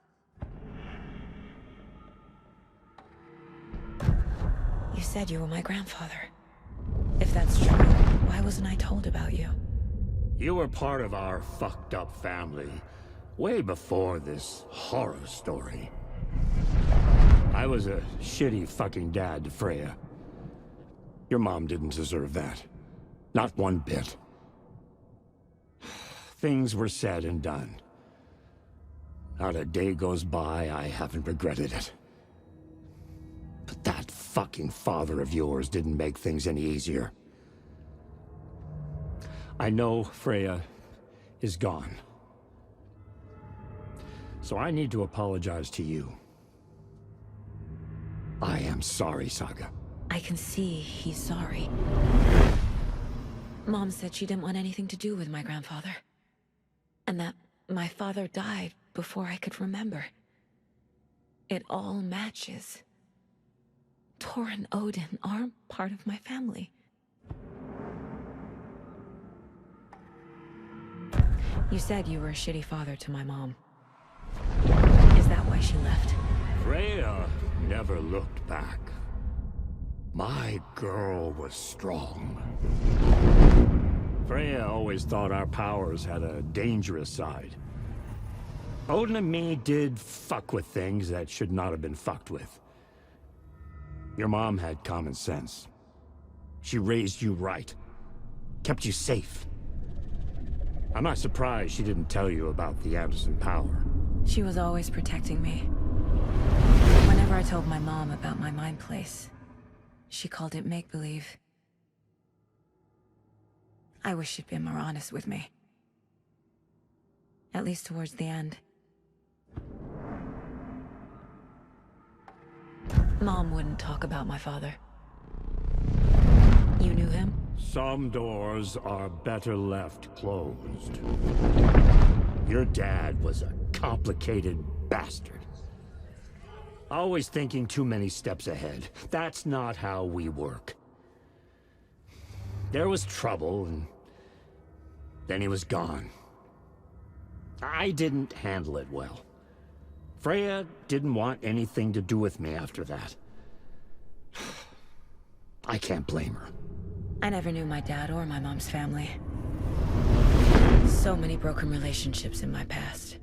You said you were my grandfather. If that's true, why wasn't I told about you? You were part of our fucked up family way before this horror story. I was a shitty fucking dad to Freya. Your mom didn't deserve that. Not one bit. Things were said and done. Not a day goes by I haven't regretted it. But that fucking father of yours didn't make things any easier. I know Freya is gone. So I need to apologize to you. I am sorry, Saga. I can see he's sorry. Mom said she didn't want anything to do with my grandfather. And that my father died before I could remember. It all matches. Tor and Odin are part of my family. You said you were a shitty father to my mom. Is that why she left? Freya never looked back. My girl was strong. Freya always thought our powers had a dangerous side. Odin and me did fuck with things that should not have been fucked with. Your mom had common sense. She raised you right. Kept you safe. I'm not surprised she didn't tell you about the Anderson power. She was always protecting me. Whenever I told my mom about my mind place, she called it make-believe. I wish she'd been more honest with me. At least towards the end. Mom wouldn't talk about my father. You knew him? Some doors are better left closed. Your dad was a complicated bastard. Always thinking too many steps ahead. That's not how we work. There was trouble, and then he was gone. I didn't handle it well. Freya didn't want anything to do with me after that. I can't blame her. I never knew my dad or my mom's family. So many broken relationships in my past.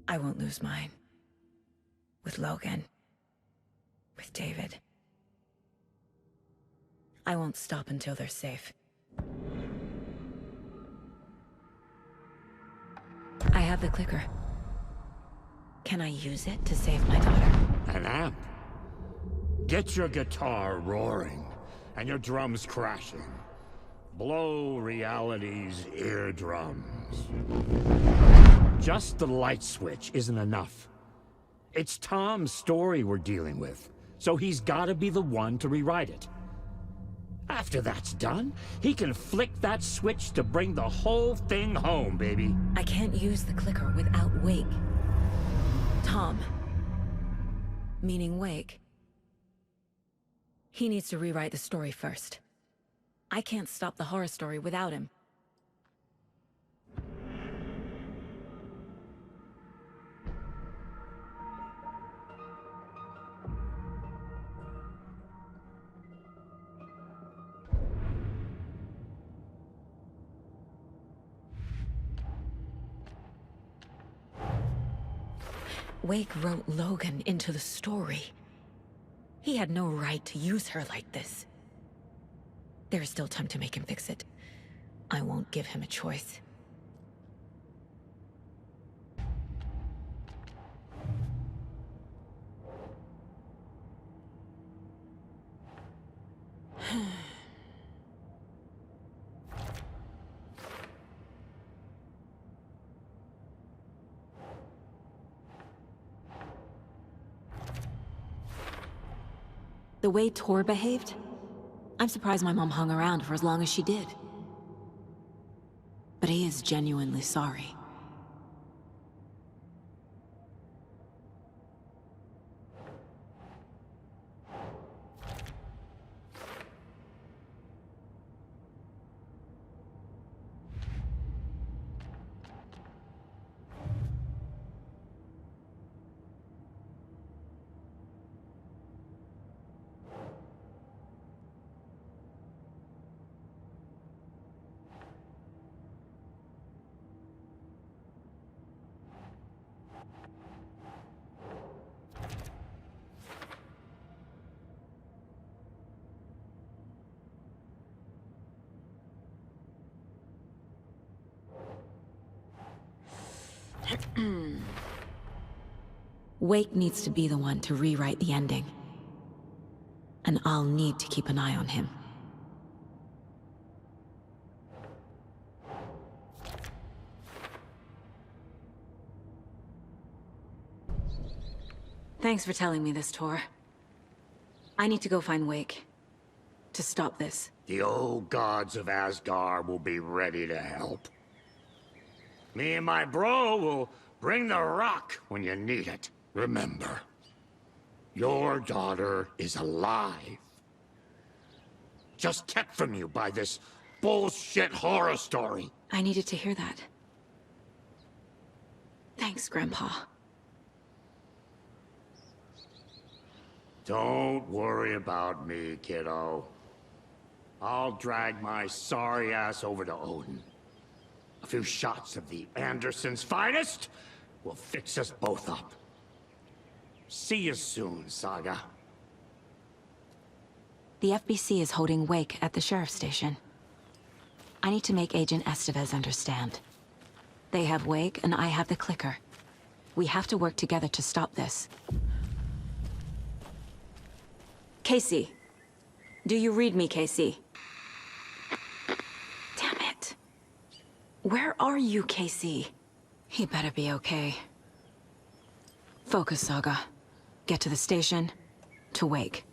I won't lose mine. With Logan. With David. I won't stop until they're safe. I have the clicker. Can I use it to save my daughter? An amp? Get your guitar roaring, and your drums crashing. Blow reality's eardrums. Just the light switch isn't enough. It's Tom's story we're dealing with, so he's gotta be the one to rewrite it. After that's done, he can flick that switch to bring the whole thing home, baby. I can't use the clicker without Wake. Tom. Meaning Wake. He needs to rewrite the story first. I can't stop the horror story without him. Wake wrote Logan into the story. He had no right to use her like this. There is still time to make him fix it. I won't give him a choice. The way Tor behaved? I'm surprised my mom hung around for as long as she did. But he is genuinely sorry. Wake needs to be the one to rewrite the ending. And I'll need to keep an eye on him. Thanks for telling me this, Tor. I need to go find Wake. To stop this. The old gods of Asgard will be ready to help. Me and my bro will bring the rock when you need it. Remember, your daughter is alive. Just kept from you by this bullshit horror story. I needed to hear that. Thanks, Grandpa. Don't worry about me, kiddo. I'll drag my sorry ass over to Odin. A few shots of the Andersons' finest will fix us both up. See you soon, Saga. The FBC is holding Wake at the sheriff's station. I need to make Agent Estevez understand. They have Wake and I have the clicker. We have to work together to stop this. Casey. Do you read me, Casey? Damn it. Where are you, Casey? He better be okay. Focus, Saga. Get to the station, to Wake.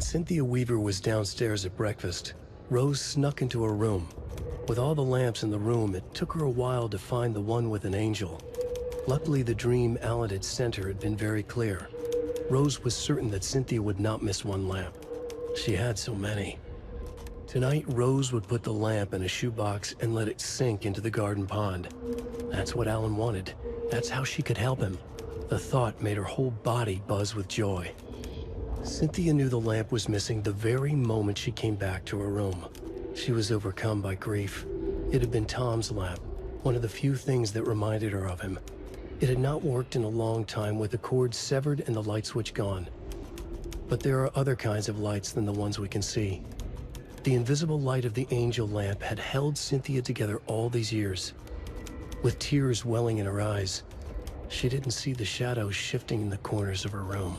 Cynthia Weaver was downstairs at breakfast, Rose snuck into her room. With all the lamps in the room, it took her a while to find the one with an angel. Luckily, the dream Alan had sent her had been very clear. Rose was certain that Cynthia would not miss one lamp. She had so many. Tonight, Rose would put the lamp in a shoebox and let it sink into the garden pond. That's what Alan wanted. That's how she could help him. The thought made her whole body buzz with joy. Cynthia knew the lamp was missing the very moment she came back to her room. She was overcome by grief. It had been Tom's lamp, one of the few things that reminded her of him. It had not worked in a long time, with the cord severed and the light switch gone. But there are other kinds of lights than the ones we can see. The invisible light of the angel lamp had held Cynthia together all these years. With tears welling in her eyes, she didn't see the shadows shifting in the corners of her room.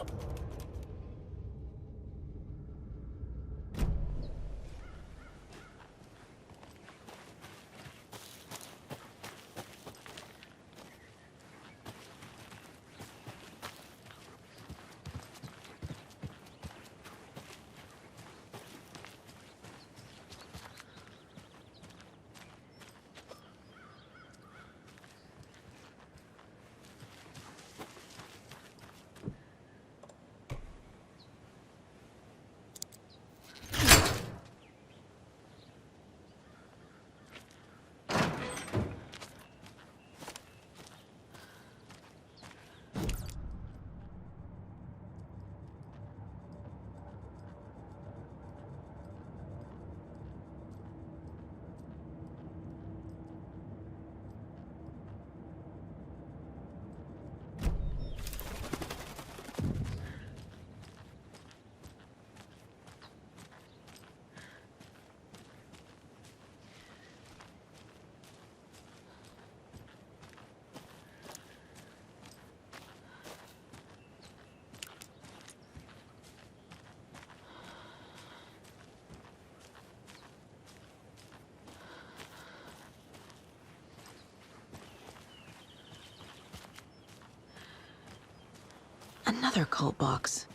Another cult box.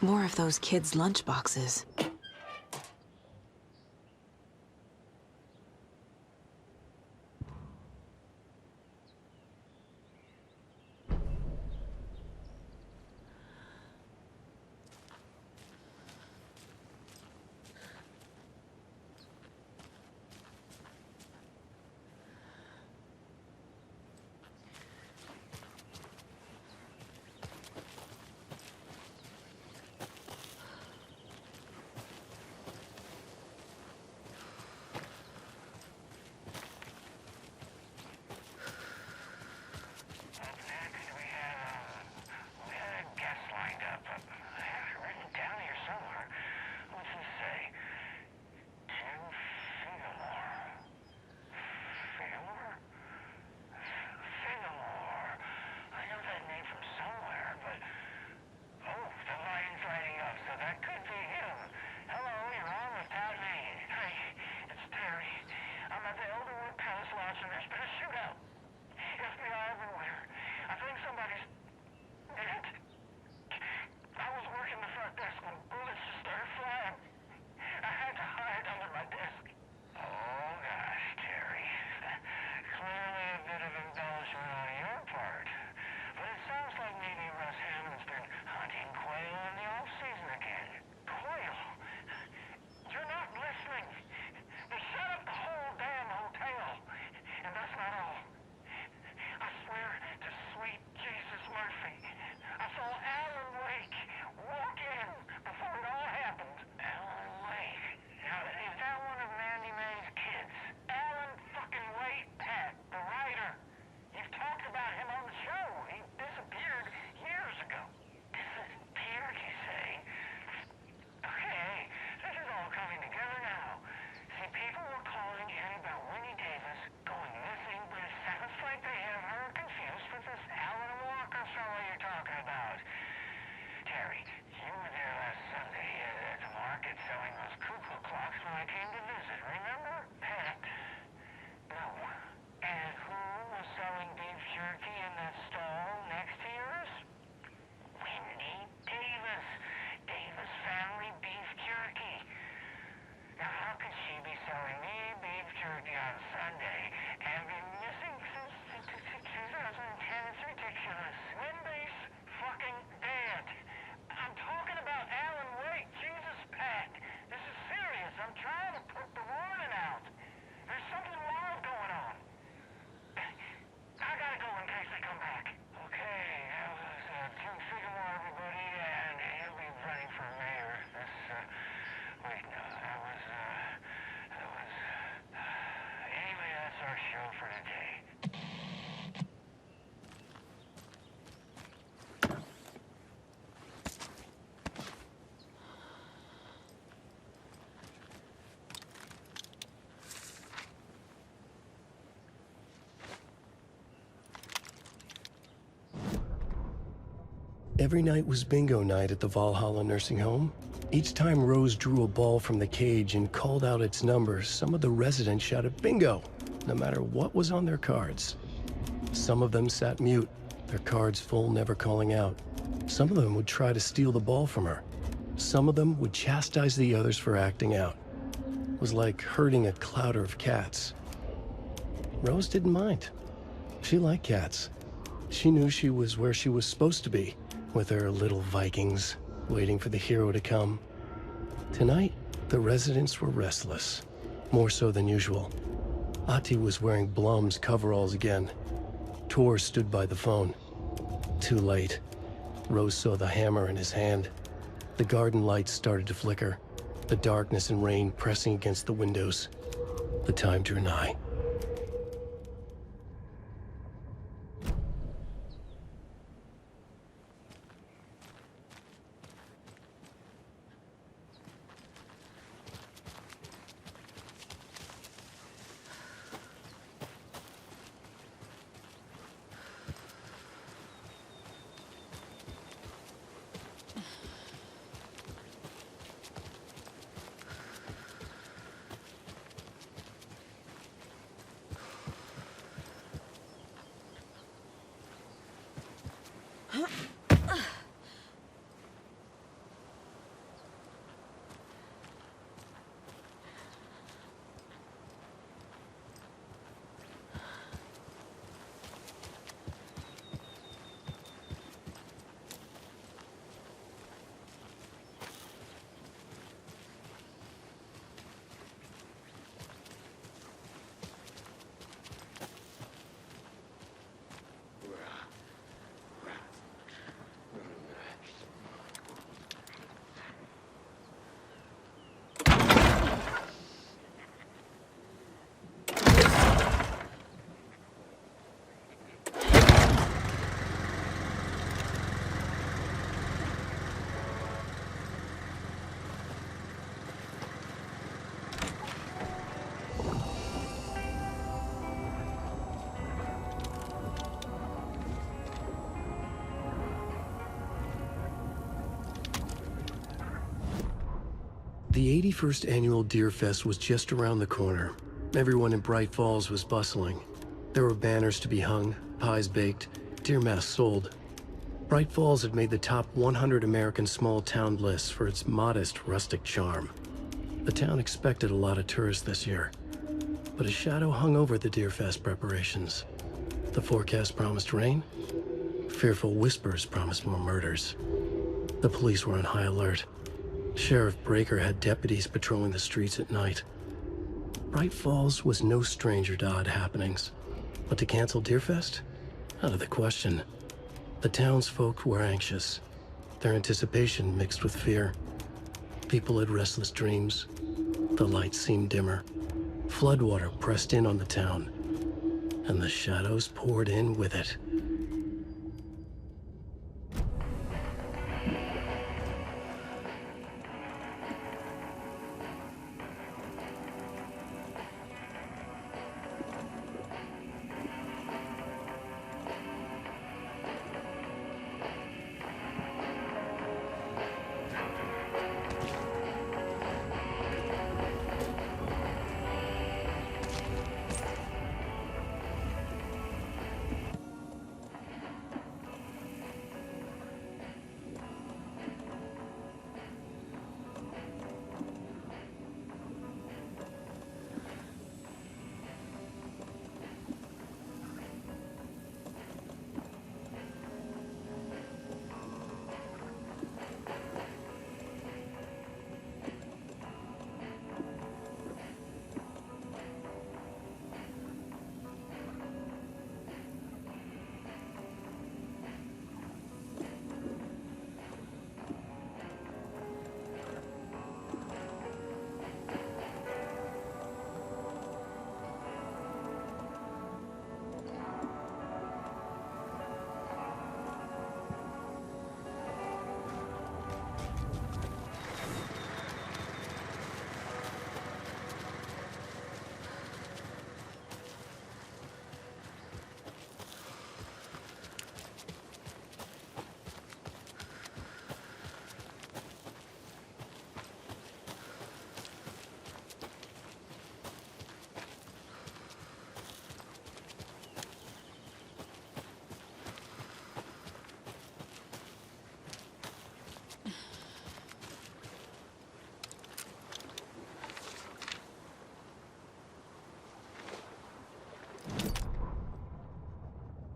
More of those kids' lunchboxes. everybody's dead. I was working the front desk when bullets just started flying. I had to hide under my desk. Oh gosh, Terry. Clearly a bit of embellishment on your part. But it sounds like maybe Russ Hammond's been hunting quail in the off-season again. Quail? You're not listening. They shut up the whole damn hotel. And that's not all. I swear to sweet Jesus Murphy, I saw Alan Wake walk in before it all happened. Alan Wake? Now, is that one of Mandy Mae's kids? Alan fucking Wake, Pat, the writer. You've talked about him on the show. He disappeared years ago. Disappeared, you say? Okay, this is all coming together now. See, people were calling in about Winnie Davis going missing, but it sounds like they have her confused with this Alan Walker fellow you're talking about. Terry, you were there last Sunday at the market selling those cuckoo clocks when I came to visit, remember? Pat? No. And who was selling beef jerky in that stall next to yours? Winnie Davis. Davis Family Beef Jerky. Now, how could she be selling me beef jerky on Sunday and be missing since 2010? It's ridiculous. Wendy's fucking dead. I'm talking about Alan Wake. Jesus, Pat. This is serious. I'm trying to put the warning out. There's something wild going on. I gotta go in case they come back. Okay, that was Jim Figmore, everybody, and he'll be running for mayor. Wait, no, that was, anyway, that's our show for today. Every night was bingo night at the Valhalla nursing home. Each time Rose drew a ball from the cage and called out its number, some of the residents shouted bingo, no matter what was on their cards. Some of them sat mute, their cards full, never calling out. Some of them would try to steal the ball from her. Some of them would chastise the others for acting out. It was like herding a clouder of cats. Rose didn't mind. She liked cats. She knew she was where she was supposed to be, with her little Vikings, waiting for the hero to come. Tonight, the residents were restless, more so than usual. Ahti was wearing Blum's coveralls again. Tor stood by the phone. Too late. Rose saw the hammer in his hand. The garden lights started to flicker, the darkness and rain pressing against the windows. The time drew nigh. The 81st annual Deer Fest was just around the corner. Everyone in Bright Falls was bustling. There were banners to be hung, pies baked, Deer mask sold. Bright Falls had made the top 100 American small town lists for its modest, rustic charm. The town expected a lot of tourists this year, but a shadow hung over the Deerfest preparations. The forecast promised rain. Fearful whispers promised more murders. The police were on high alert. Sheriff Breaker had deputies patrolling the streets at night. Bright Falls was no stranger to odd happenings, but to cancel Deerfest? Out of the question. The townsfolk were anxious, their anticipation mixed with fear. People had restless dreams. The lights seemed dimmer. Floodwater pressed in on the town, and the shadows poured in with it.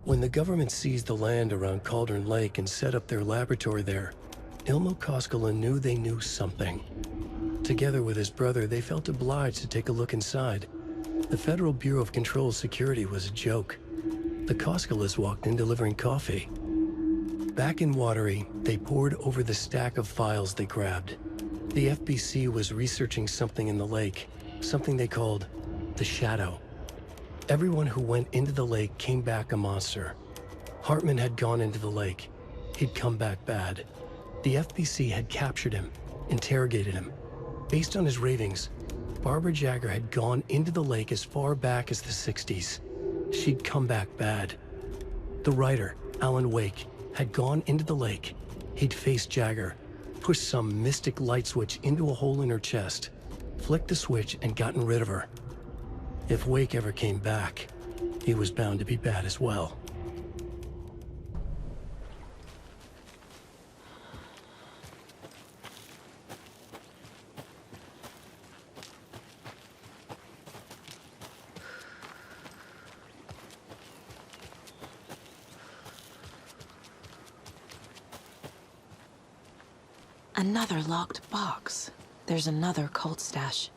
When the government seized the land around Cauldron Lake and set up their laboratory there, Ilmo Koskela knew they knew something. Together with his brother, they felt obliged to take a look inside. The Federal Bureau of Control Security was a joke. The Koskelas walked in delivering coffee. Back in Watery, they pored over the stack of files they grabbed. The FBC was researching something in the lake, something they called the Shadow. Everyone who went into the lake came back a monster. Hartman had gone into the lake. He'd come back bad. The FBC had captured him, interrogated him. Based on his ravings, Barbara Jagger had gone into the lake as far back as the 60s. She'd come back bad. The writer, Alan Wake, had gone into the lake. He'd faced Jagger, pushed some mystic light switch into a hole in her chest, flicked the switch and gotten rid of her. If Wake ever came back, he was bound to be bad as well. Another locked box. There's another cult stash.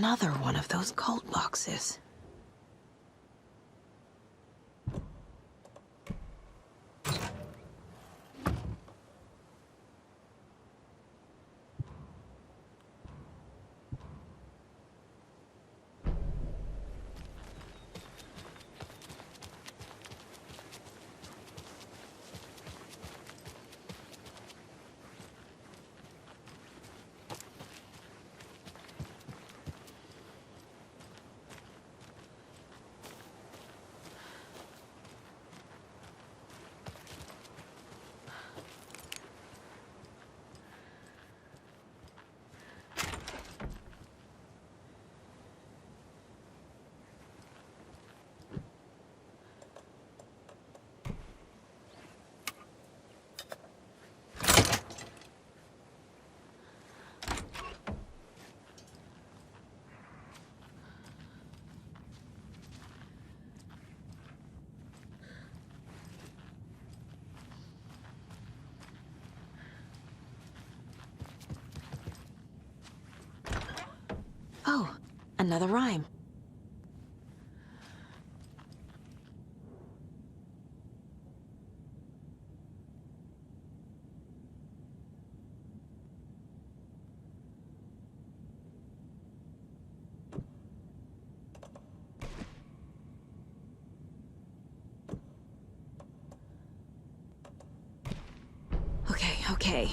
Another one of those cult boxes. Oh, another rhyme. Okay.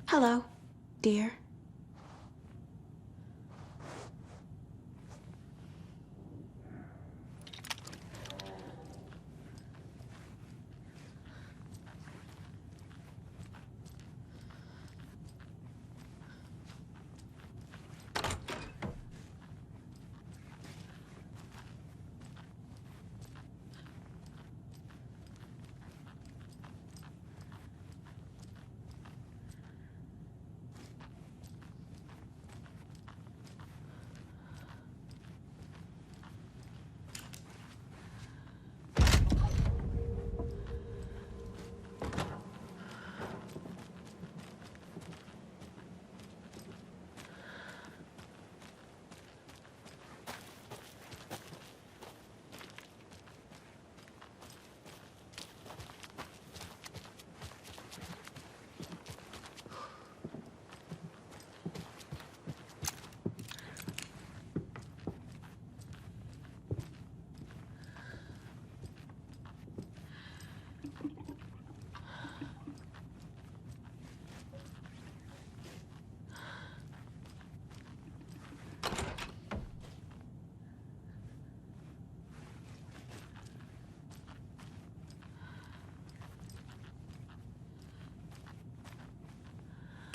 Hello, dear.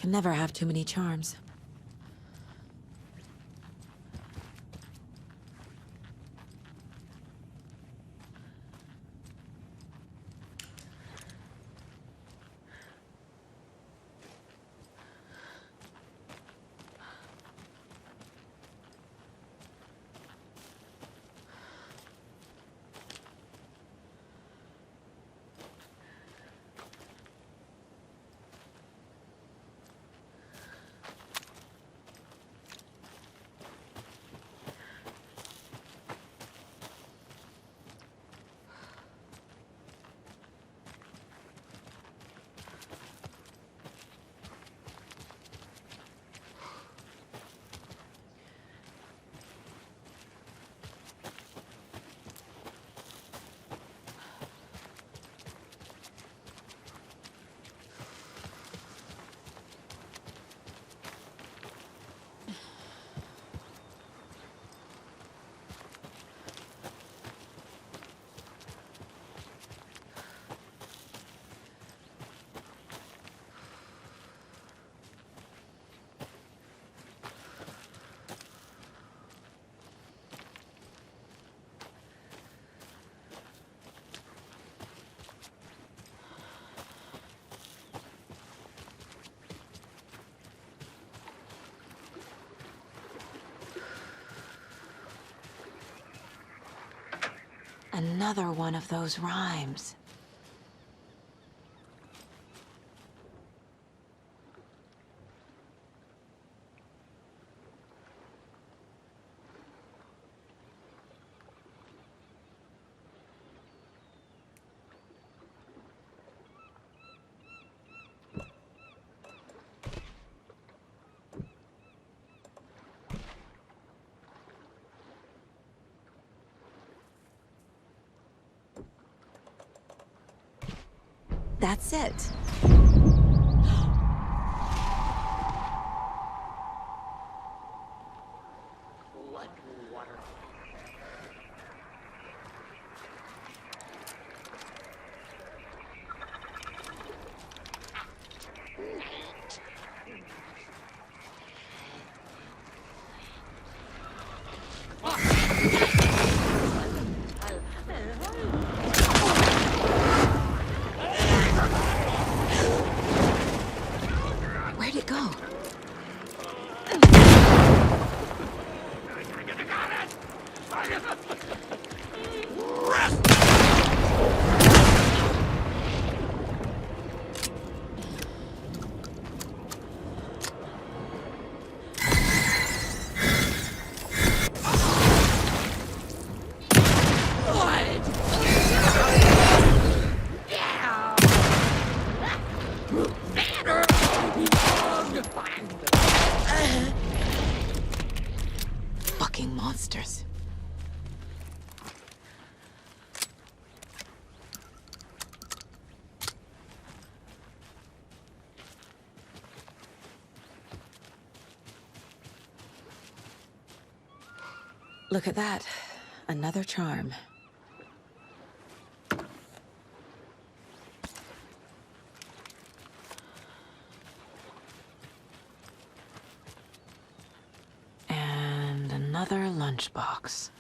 Can never have too many charms. Another one of those rhymes. That's it. Where'd it go? Fucking monsters. Look at that. Another charm. And another lunchbox.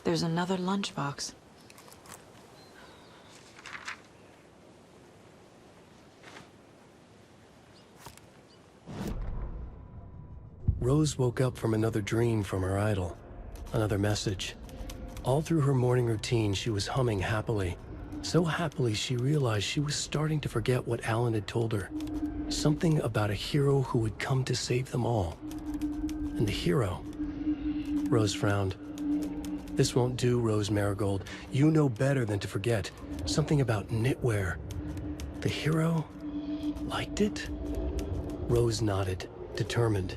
There's another lunchbox. Rose woke up from another dream from her idol. Another message. All through her morning routine, she was humming happily. So happily, she realized she was starting to forget what Alan had told her. Something about a hero who would come to save them all. And the hero... Rose frowned. This won't do, Rose Marigold. You know better than to forget. Something about knitwear. The hero liked it? Rose nodded, determined.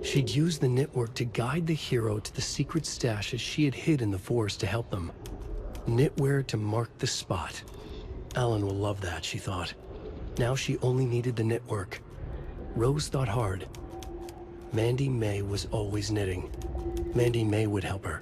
She'd use the knitwork to guide the hero to the secret stashes she had hid in the forest to help them. Knitwear to mark the spot. Alan will love that, she thought. Now she only needed the knitwork. Rose thought hard. Mandy May was always knitting. Mandy May would help her.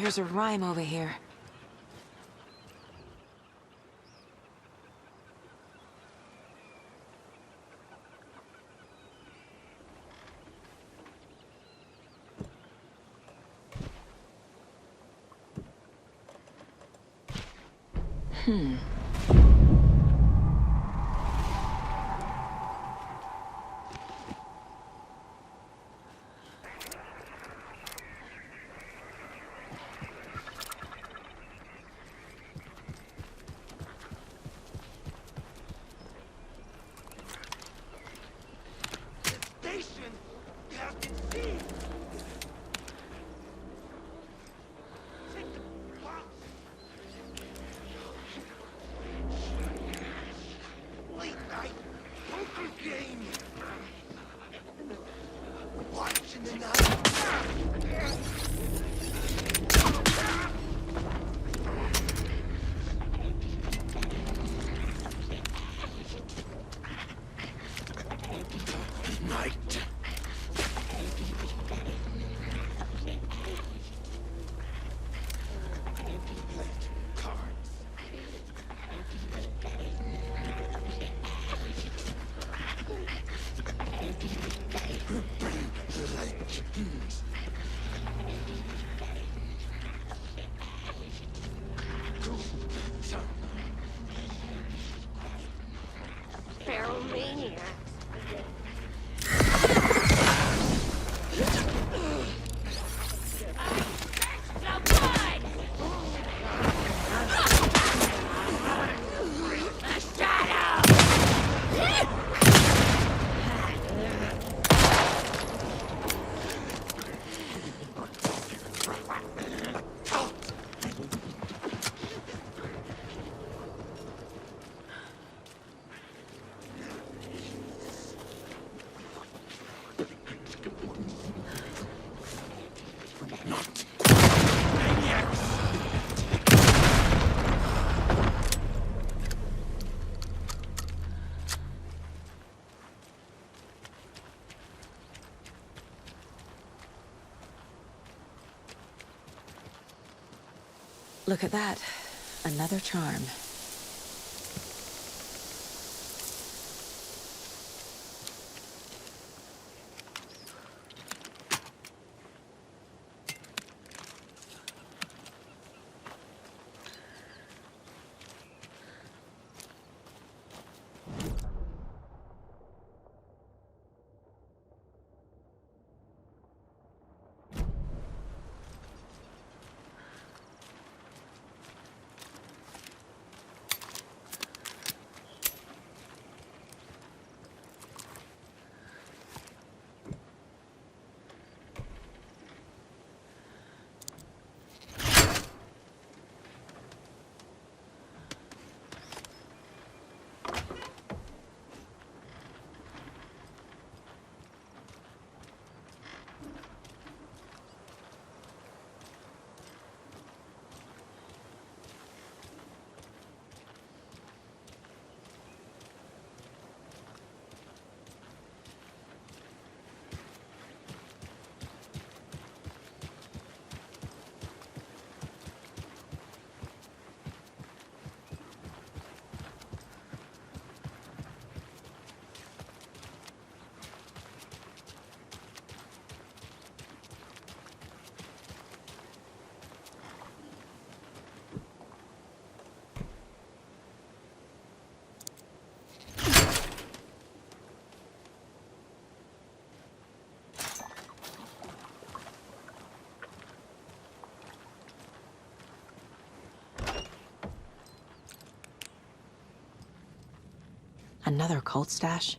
Here's a rhyme over here. Feral maniacs. Look at that. Another charm. Another cult stash?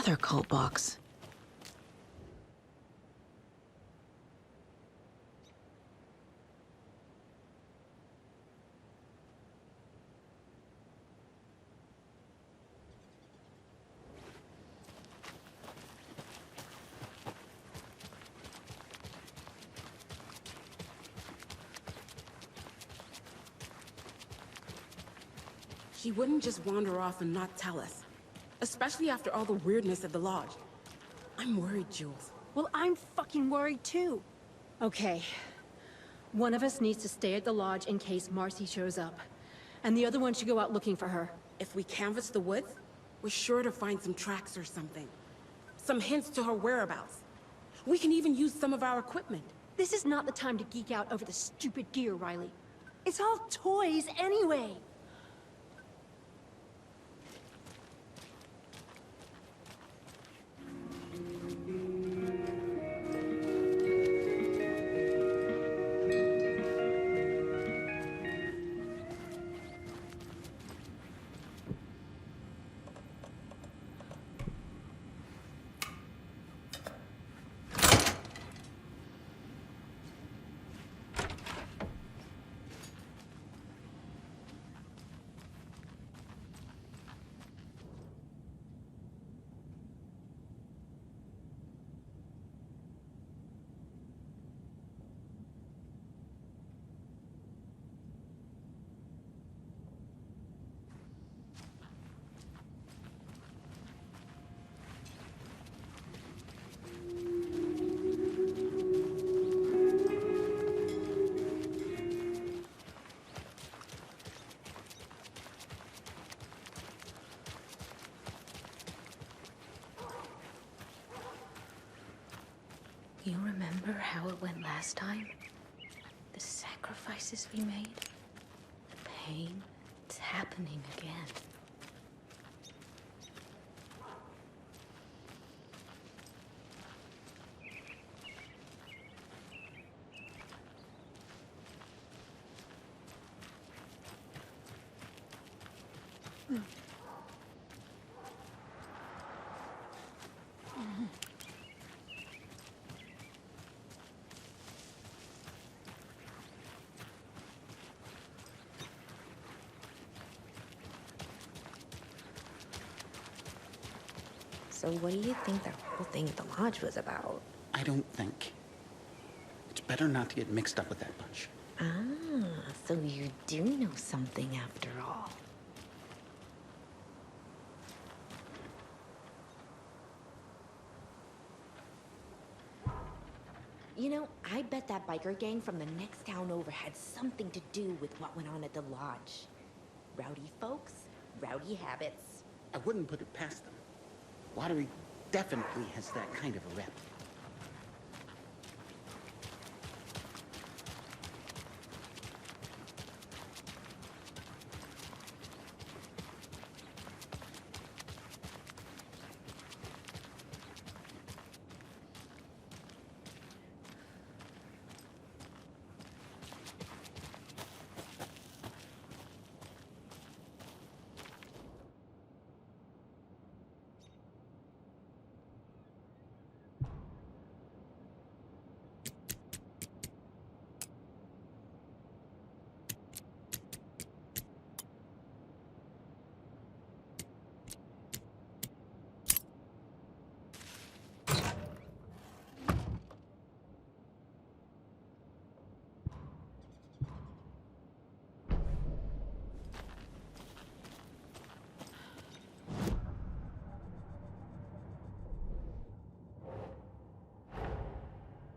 Another cult box. She wouldn't just wander off and not tell us. Especially after all the weirdness at the lodge. I'm worried, Jules. Well, I'm fucking worried too. Okay. One of us needs to stay at the lodge in case Marcy shows up. And the other one should go out looking for her. If we canvass the woods, we're sure to find some tracks or something. Some hints to her whereabouts. We can even use some of our equipment. This is not the time to geek out over the stupid gear, Riley. It's all toys anyway. You remember how it went last time? The sacrifices we made? The pain? It's happening again. So what do you think that whole thing at the lodge was about? I don't think. It's better not to get mixed up with that bunch. Ah, so you do know something after all. You know, I bet that biker gang from the next town over had something to do with what went on at the lodge. Rowdy folks, rowdy habits. I wouldn't put it past them. Lottery definitely has that kind of a rep.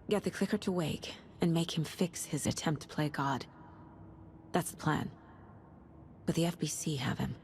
Get the clicker to wake and make him fix his attempt to play God. That's the plan. But the FBC have him.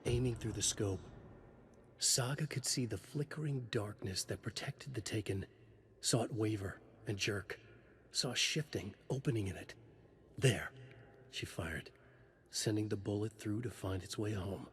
Aiming through the scope, Saga could see the flickering darkness that protected the Taken, saw it waver and jerk, saw a shifting opening in it. There, she fired, sending the bullet through to find its way home.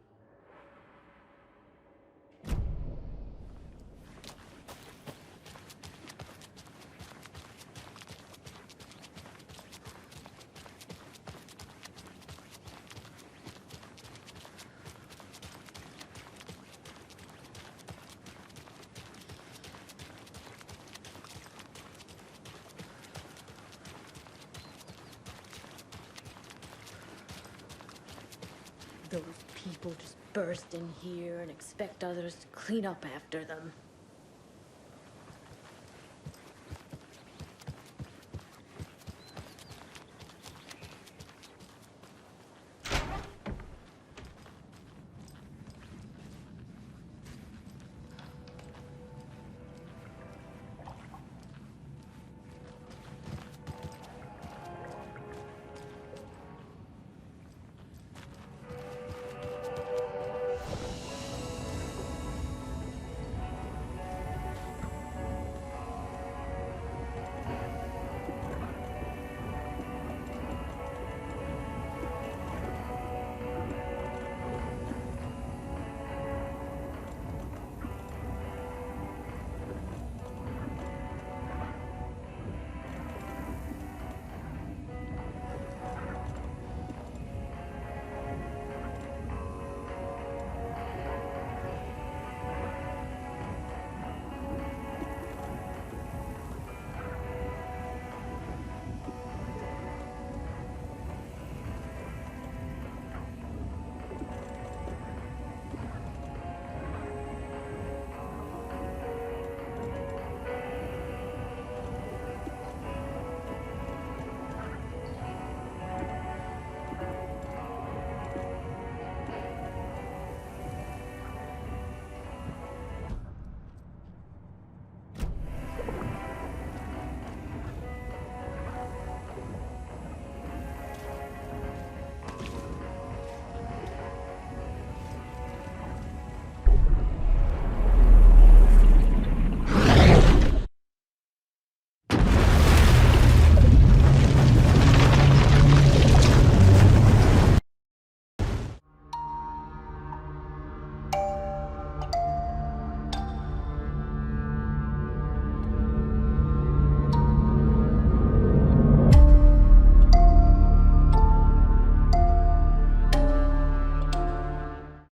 Those people just burst in here and expect others to clean up after them.